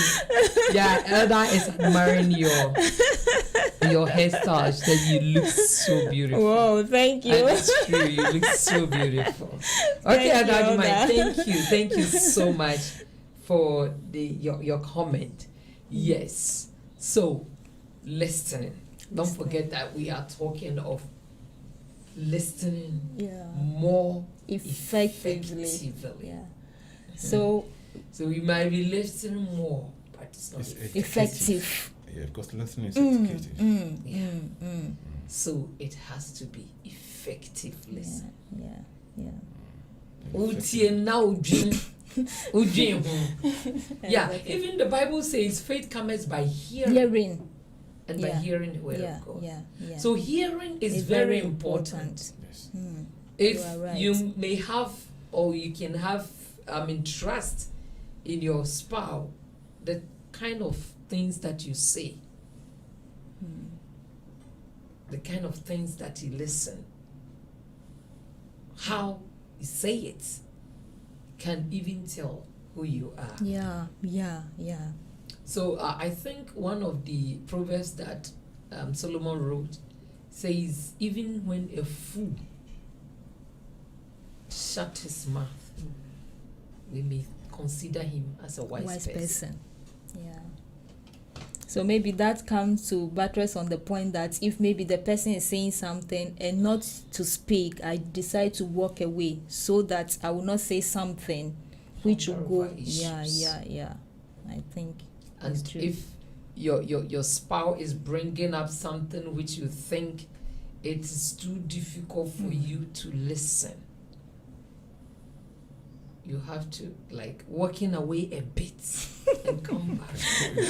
Yeah, Elder is admiring your hairstyle. She said you look so beautiful. Whoa, thank you. And it's true, you look so beautiful. Okay, Thank you, Elder, thank you so much for your comment. Yes. So, listening. Don't forget that we are talking of listening more effectively. Yeah. So we might be listening more, but it's not It's effective. Yeah, because listening is educative. So it has to be effective listening. Yeah. Utie na udwin. Udwin ho. Yeah, even the Bible says faith comes by hearing. And by hearing the word of God. Yeah. So hearing is very important. Yes. If You are right. you may have, or you can have, trust in your spouse, the kind of things that you say, the kind of things that you listen, how you say it, can even tell who you are. Yeah. So I think one of the proverbs that Solomon wrote says, even when a fool shut his mouth, we may consider him as a wise person. Yeah. So maybe that comes to buttress on the point that if maybe the person is saying something and not to speak, I decide to walk away so that I will not say something which will go. Yeah. I think. And it's true. if your spouse is bringing up something which you think it is too difficult for you to listen, you have to, like, walking away a bit and come back.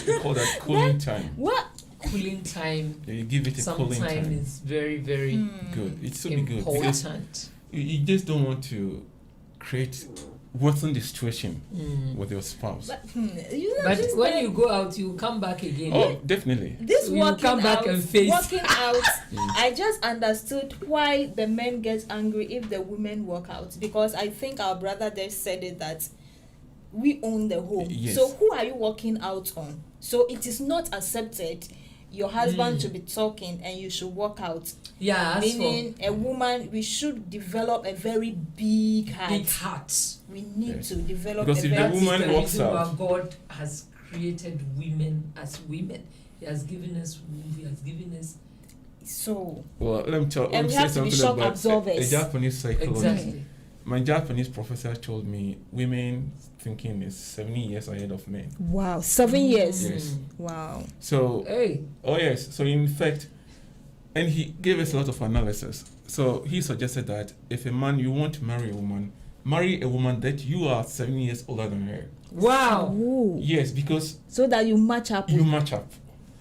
We call that cooling time. What? Cooling time Yeah, you give it a cooling sometimes time. is very, very Good. It should be good because important. you just don't want to worsen the situation with your spouse. You know, But this when thing- you go out, you come back again. Oh, definitely. this You working come back out, and face. working out, I just understood why the men get angry if the women work out, because I think our brother there said it that we own the home. Yes. So who are you working out on? So it is not accepted your husband to be talking and you should work out. Yeah, as for Meaning a woman, we should develop a very big heart. big heart. We need Yes. to develop Because a if the very That is woman the walks reason why out- God has created women as women. He has given us womb. He has given us so Well, let me tell. And Let me we say have to be something shock about absorbers. a Japanese psychology. exactly. My Japanese professor told me women thinking is 70 years ahead of men. wow, 7 years. Yes. Wow. So, Hey, oh yes. So in fact, and he gave us a lot of analysis. So he suggested that if a man you want to marry a woman that you are 7 years older than her. wow, Ooh. Yes, because So that you match up you with match up.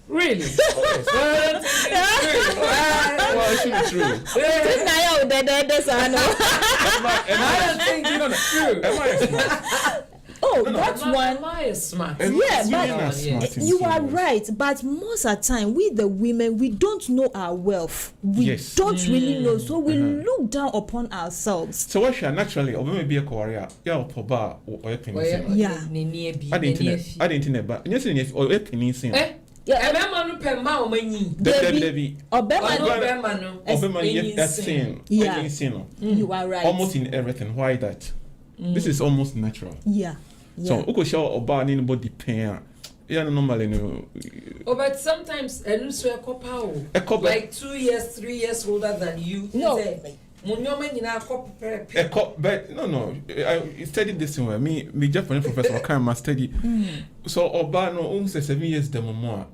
really? Oh, yes. Well, it should be true. I don't think you know true. Am I smart? Oh, No, no. that's one. Am I smart? Am- Yeah, women but- are smart Yes. in You some are ways. right, but most of the time, we the women, we don't know our wealth. We Yes. don't really know, so we Uh-huh. look down upon ourselves. So what should naturally or maybe a Korea yeah or poba or penny. Yeah. At the internet but yes in or a penny sin. Eh? Yeah, Ẹ̀bẹ̀rẹ̀ no pẹ̀ mma ọmọ yín. Debbie Obama, Ọ̀nà But- ọ̀bẹ̀rẹ̀ no. Obama Ẹ̀yin that's sìn. sin. Yeah. Sin. you are right. Almost in everything. Why that? This is almost natural. Yeah. So Yeah. uko show oba ni nobody pain. Yeah, normally no. Oh, but sometimes ẹnu sọ ẹkọ pa o. Ẹkọ bẹ- Like 2 years, 3 years older than you. No. Mo ní ọmọ nyinaa kọ pẹpẹrẹpẹ. But no. I studied this one. Me Japanese professor can study. So oba no almost 7 years the more.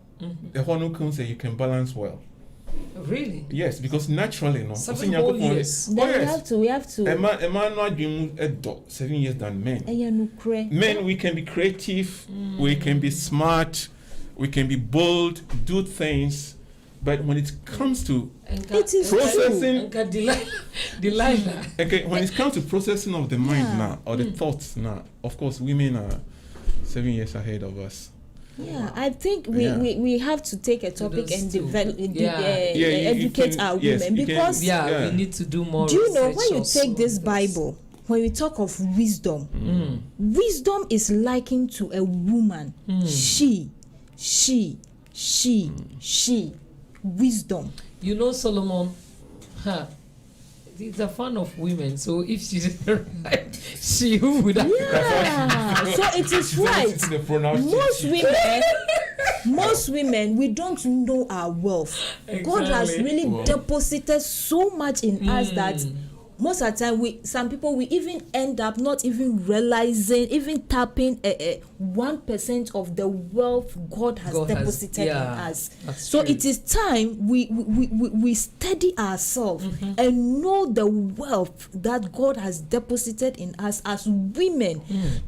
The one can say you can balance well. Really? Yes, because naturally no. 7 whole years. Oh Then yes. we have to. A man not doing 7 years than men. Men, we can be creative, we can be smart, we can be bold, do things, but when it comes to It is processing, Nka Delilah. okay, when it comes to processing of the mind Yeah. now or the thoughts now, of course, women are 7 years ahead of us. Yeah, I think Yeah. we have to take a topic those and two. develop, Yeah. you educate can- our yes, women you can- because Yeah, Yeah. we need to do more. do you know when research you also take this on Bible, when we talk of wisdom, wisdom is likened to a woman. She, wisdom. You know Solomon, he's a fan of women, so if she didn't write, she would have. Yeah, so it is right. It's the pronoun. Most women, we don't know our wealth. God has Exactly. really Wow. deposited so much in us that most of the time some people we even end up not even realizing, even tapping 1% of the wealth God has deposited in us. That's So true. it is time we steady ourselves and know the wealth that God has deposited in us as women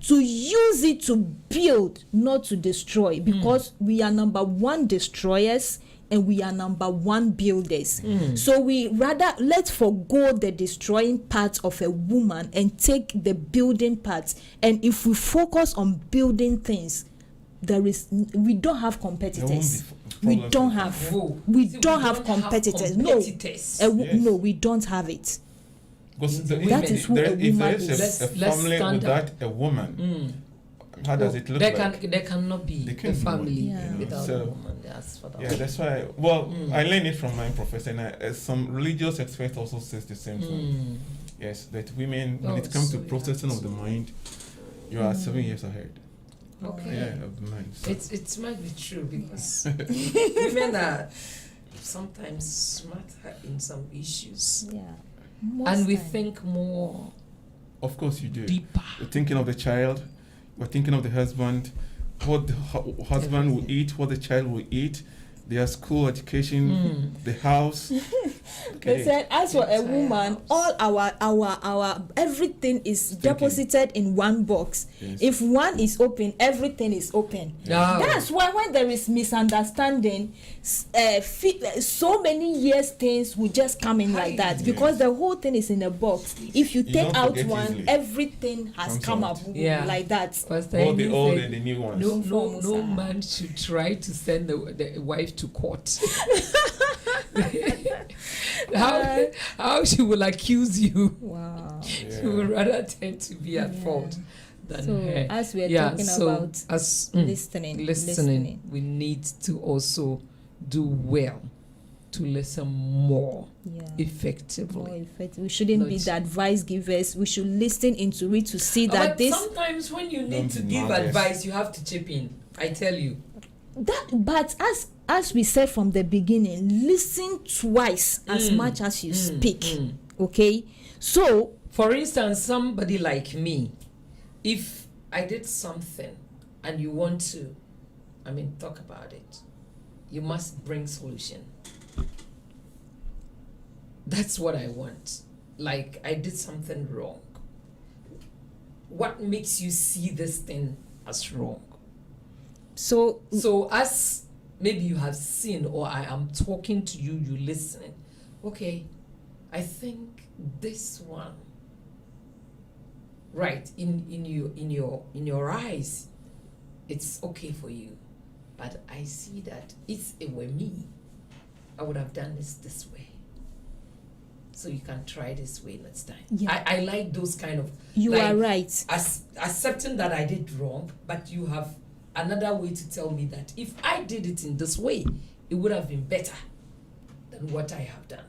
to use it to build, not to destroy, because we are number one destroyers and we are number one builders. So we rather let's forgo the destroying part of a woman and take the building part. And if we focus on building things, we don't have competitors. We problems don't with have. Whoa. We See, don't have competitors. competitors. Yes. No, we don't have it. Because That is who a if there woman is is. a Let's family stand without a woman, how does it look there like? there cannot be They a can't be family Yeah. without So- a woman. That's for that. Yeah, that's why. Well, I learned it from my professor, and some religious experts also says the same thing. Yes, that women, when it comes to processing of the mind, you are 7 years ahead. Okay. Yeah, of the mind. So. It might be true because women are sometimes smarter in some issues, Yeah. and we think more Of course, you do. deeper. You're thinking of the child. We're thinking of the husband. What the husband will eat, what the child will eat, their school education, the house. They said, as for a woman, all our everything is deposited in one box. Yes. If one is open, everything is open. Yeah. That's why when there is misunderstanding, so many years things will just come in like that, because the whole thing is in a box. If you take don't out forget one, easily. everything has Comes come out. up Yeah. like that. Pastor All the Amy old said, and the new ones. no man should try to send the wife to court. how she will accuse you. Wow. She would rather tend to be at fault than So her. as we are talking about as listening, we need to also do well to listen more yeah. effectively. More effective. We shouldn't be Not- the advice givers. We should listen into it to see that But this sometimes when you need Don't to be give modest. advice, you have to chip in. I tell you. but as we said from the beginning, listen twice as much as you speak. Okay, so For instance, somebody like me, if I did something and you want to, talk about it, you must bring solution. That's what I want. Like, I did something wrong. What makes you see this thing as wrong? So as maybe you have seen, or I am talking to you, you listening. Okay, I think this one, right, in your eyes, it's okay for you, but I see that if it were me, I would have done this way. So you can try this way next time. Yeah. I like those kind of. you like, are right. Accepting that I did wrong, but you have another way to tell me that if I did it in this way, it would have been better than what I have done.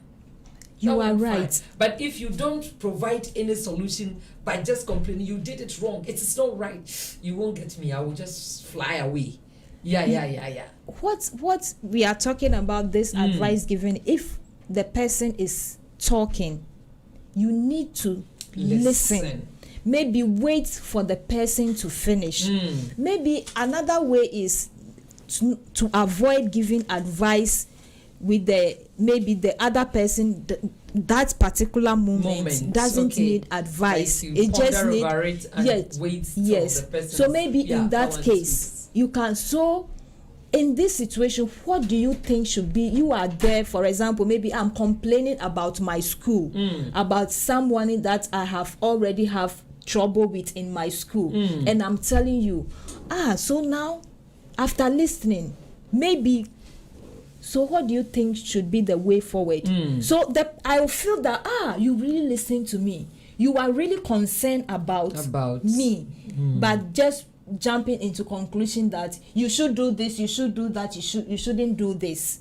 You That are would be fine. right. But if you don't provide any solution by just complaining, you did it wrong, it is not right, you won't get me. I will just fly away. Yeah. What we are talking about, this advice given, if the person is talking, you need to listen. Maybe wait for the person to finish. Maybe another way is to avoid giving advice with the other person. That particular moment doesn't need advice. Like you It just ponder need over it and wait till yes. the person So maybe in that one case, speaks. you can. So in this situation, what do you think should be? You are there, for example, maybe I'm complaining about my school, about someone that I have already have trouble with in my school, and I'm telling you, so now after listening, maybe, so what do you think should be the way forward? So that I will feel that you really listen to me, you are really concerned about me, but just jumping into conclusion that you should do this, you should do that, you shouldn't do this.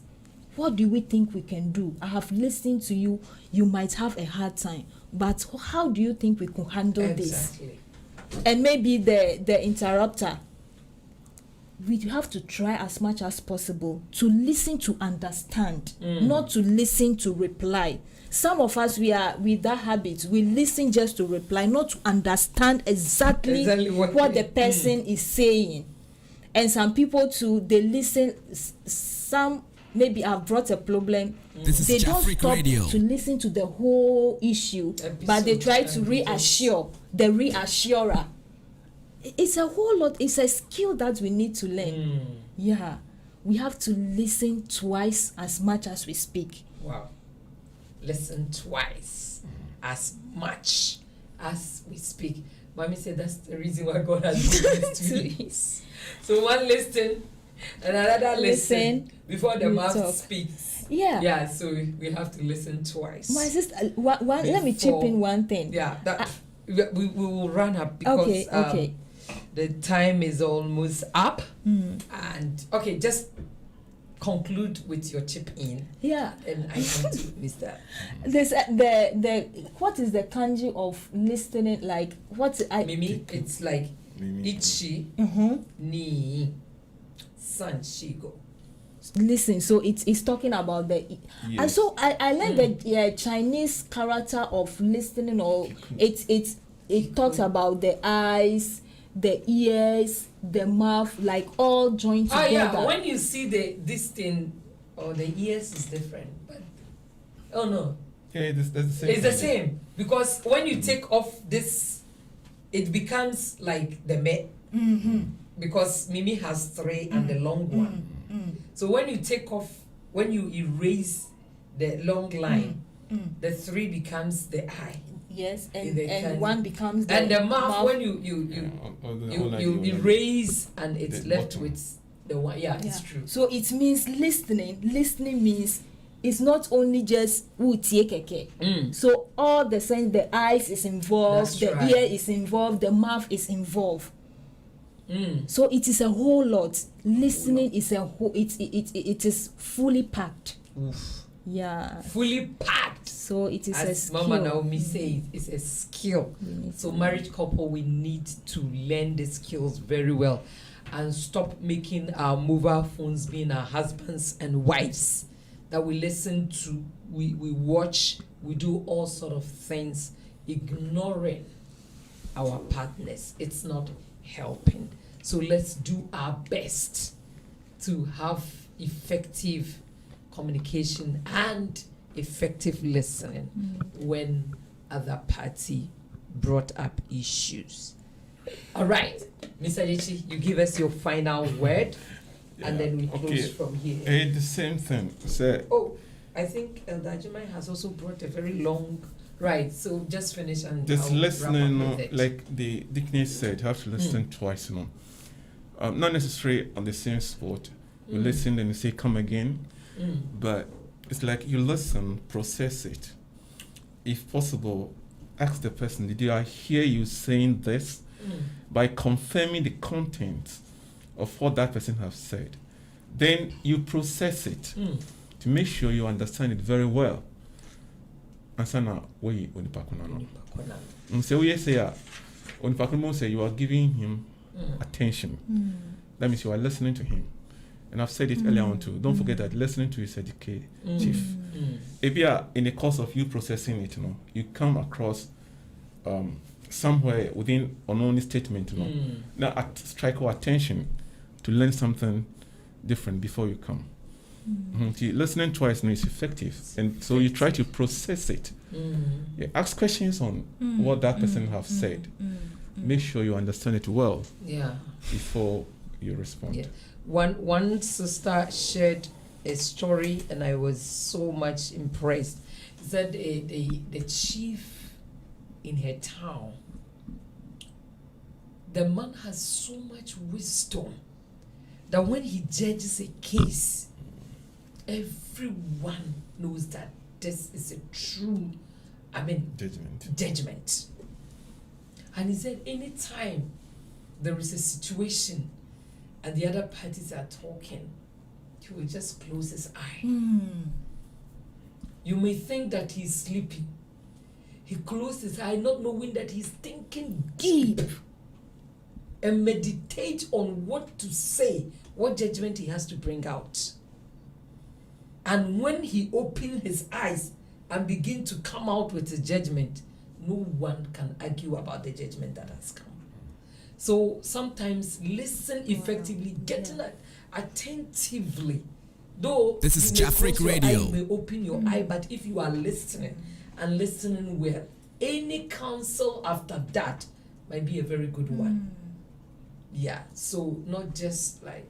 What do we think we can do? I have listened to you. You might have a hard time, but how do you think we can handle this? And maybe the interrupter, we have to try as much as possible to listen to understand, not to listen to reply. Some of us, we are with that habit. We listen just to reply, not to understand exactly what the person is saying. And some people too, they listen. Some maybe have brought a problem. They don't stop to listen to the whole issue, but they try to reassure the reassurer. It's a whole lot. It's a skill that we need to learn. Yeah, we have to listen twice as much as we speak. Wow. Listen twice as much as we speak. Mommy said that's the reason why God has given this to me. So one listen and another listen before the mouth speaks. Yeah, so we have to listen twice. My sister, let me chip in one thing. Yeah, that we will run up because okay. The time is almost up. And okay, just conclude with your chip in. Yeah. And I come to Mr. There's the what is the kanji of listening? Like what's Mimi? It's like ichi ni san shigo. Listen, so it's talking about the and so I like the Chinese character of listening, or it talks about the eyes, the ears, the mouth, like all joined together. When you see this thing Or the ears is different, but oh no, Yeah, that's the same. it's the thing. same because when you take off this, it becomes like the me. Because Mimi has 3 and the long one. So when you take off, when you erase the long line, the 3 becomes the eye. Yes, If they and can- one becomes And the mouth, when you you erase and it's the left bottom. with the one. Yeah, it's true. So it means listening. Listening means it's not only just utie keke. So all the sense, the eyes is involved, That's the right. ear is involved, the mouth is involved. So it is a whole lot. Listening is a whole. It is fully packed. Yeah. Fully packed. So it is a As skill. Mama Naomi says, it's a skill. So married couple, we need to learn the skills very well and stop making our mobile phones being our husbands and wives that we listen to, we watch, we do all sort of things, ignoring our partners. It's not helping. So let's do our best to have effective communication and effective listening when other party brought up issues. All right, Mr. Adichie, you give us your final word, and then we close okay. from here. The same thing. So Oh, I think Elder Ajimai has also brought a very long. Right, so just finish and just I'll listening, wrap up with it. like the Dickney said, you have to listen twice, not necessarily on the same spot. You listen and you say, come again. But it's like you listen, process it. If possible, ask the person, did I hear you saying this? By confirming the content of what that person has said. Then you process it to make sure you understand it very well. And so now, wait, when you say, when say you are giving him attention, that means you are listening to him. And I've said it earlier on too. Don't forget that listening to is educate, chief. If you are in the course of you processing it, you come across somewhere within unknown statement, now strike your attention to learn something different before you come. See, listening twice is effective, and so you try to process it. Yeah, ask questions on what that person have said. Make sure you understand it well Yeah. before you respond. Yeah. One sister shared a story, and I was so much impressed. Said the chief in her town, the man has so much wisdom that when he judges a case, everyone knows that this is a true, judgment. And he said, anytime there is a situation and the other parties are talking, he will just close his eye. You may think that he's sleeping. He closed his eye, not knowing that he's thinking deep and meditate on what to say, what judgment he has to bring out. And when he opened his eyes and begin to come out with his judgment, no one can argue about the judgment that has come. So sometimes listen effectively, getting attentively. Though This is you may Jafric close your Radio. eye, you may open your eye, but if you are listening and listening well, any counsel after that might be a very good one. Yeah, so not just like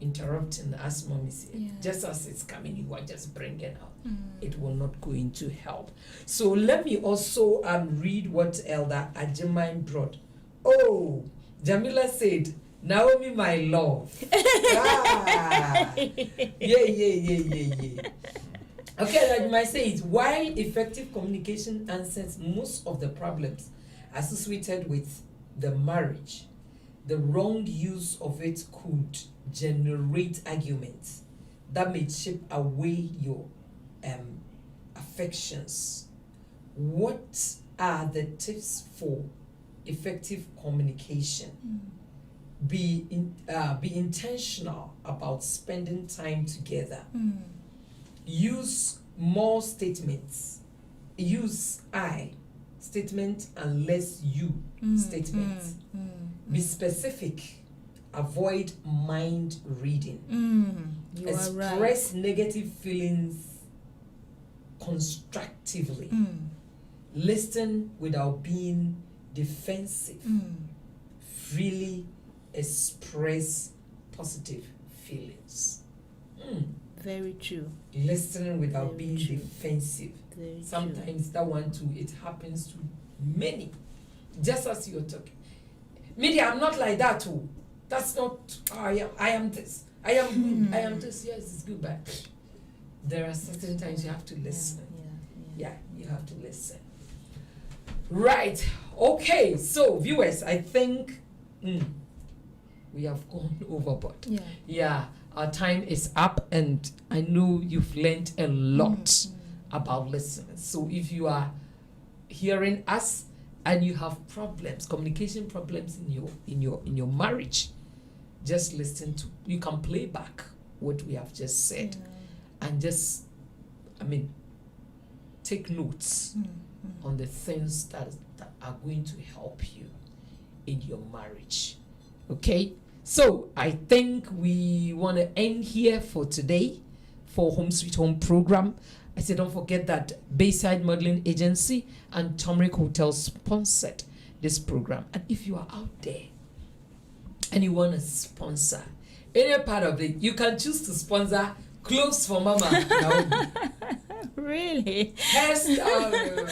interrupting, as mommy said. Yeah. Just as it's coming, you are just bringing out. It will not going to help. So let me also read what Elder Ajimai brought. Oh, Jamila said, Naomi, my love. Yeah. Okay, Ajimai says, while effective communication answers most of the problems associated with the marriage, the wrong use of it could generate arguments that may chip away your affections. What are the tips for effective communication? Be intentional about spending time together. Use more statements. Use I statement and less you statements. Be specific avoid mind reading. You are right. Express negative feelings constructively. Listen without being defensive. Freely express positive feelings. Very true. Listening without Very being true. defensive. Very true. Sometimes that one too, it happens to many. Just as you're talking. Media, I'm not like that too. That's not how I am. I am this. I am good. I am this. Yes, it's good, but there are certain times you have to listen. Yeah, you have to listen. Right. Okay. So, viewers, I think we have gone overboard. Yeah. Our time is up, and I know you've learned a lot about listening. So, if you are hearing us and you have problems, communication problems in your marriage, just listen to. You can play back what we have just said, and just, take notes on the things that are going to help you in your marriage. Okay? So I think we want to end here for today for Home Sweet Home program. I said, don't forget that Bayside Modeling Agency and Turmeric Hotel sponsored this program. And if you are out there and you want to sponsor any part of it, you can choose to sponsor clothes for Mama Naomi. Really? Hairstyle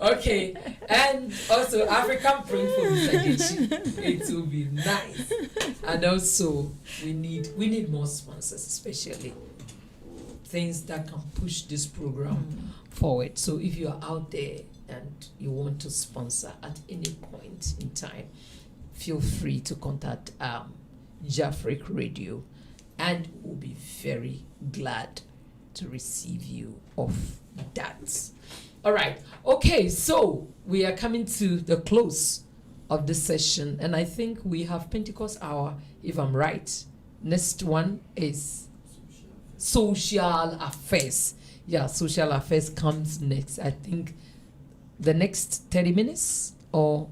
okay, and also African print for Mr. Gechi. It will be nice. And also we need more sponsors, especially things that can push this program forward. So if you are out there and you want to sponsor at any point in time, feel free to contact Jafric Radio, and we'll be very glad to receive you of that. All right. Okay, so we are coming to the close of the session, and I think we have Pentecost Hour, if I'm right. Next one is Social Affairs. Yeah, Social Affairs comes next. I think the next 30 minutes or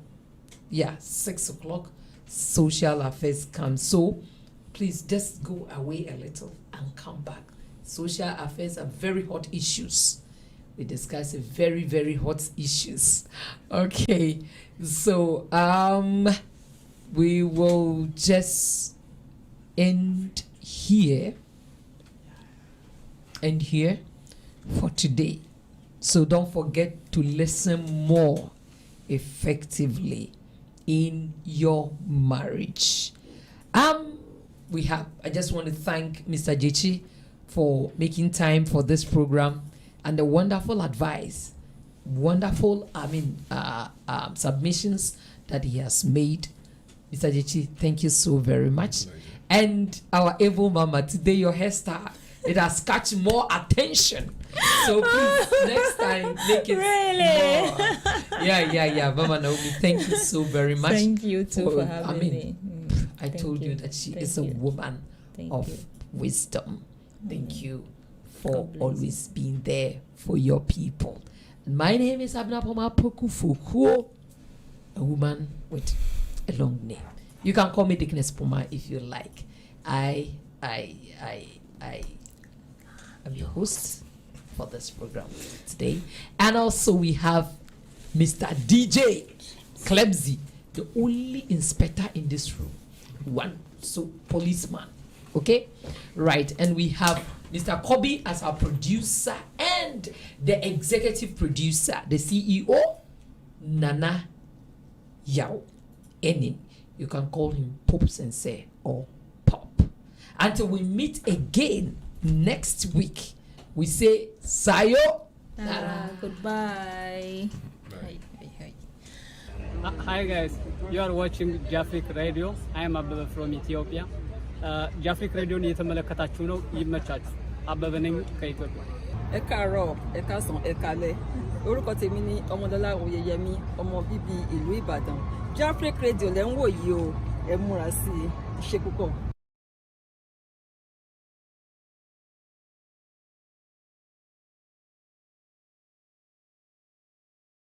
6 o'clock, Social Affairs comes. So please just go away a little and come back. Social affairs are very hot issues. We discuss very, very hot issues. Okay, so we will just end here for today. So don't forget to listen more effectively in your marriage. I just want to thank Mr. Gechi for making time for this program and the wonderful advice, submissions that he has made. Mr. Gechi, thank you so very much. And our able Mama, today your hairstyle, it has catch more attention. So please, next time, make it more. Yeah. Mama Naomi, thank you so very much. Thank you too for having me. I told you that she is a woman of wisdom. Thank you for always being there for your people. And my name is Abna Poma Pokufukuo, a woman with a long name. You can call me Dickness Poma if you like. I am your host for this program today. And also we have Mr. DJ Klebsy, the only inspector in this room. One, so policeman. Okay, right, and we have Mr. Kobe as our producer and the executive producer, the CEO, Nana Yao Enin. You can call him Pope Sensei or Pop. Until we meet again next week, we say Sayo. Goodbye. Hi guys, you are watching Jafric Radio. I am Abba from Ethiopia. Jafric Radio ni የተመለከታችሁ ነው ይመቻችሁ አበበ ነኝ ከኢትዮጵያ Ekaro, Ekason, Ekale. Orúkọ tèmi ni Ọmọdọ́lá Oyèyẹmí, ọmọ bíbí ìlú Ìbàdàn. Jafric Radio lẹ́ ń wò yìí o, ẹ múra sí i, ṣe púpọ̀.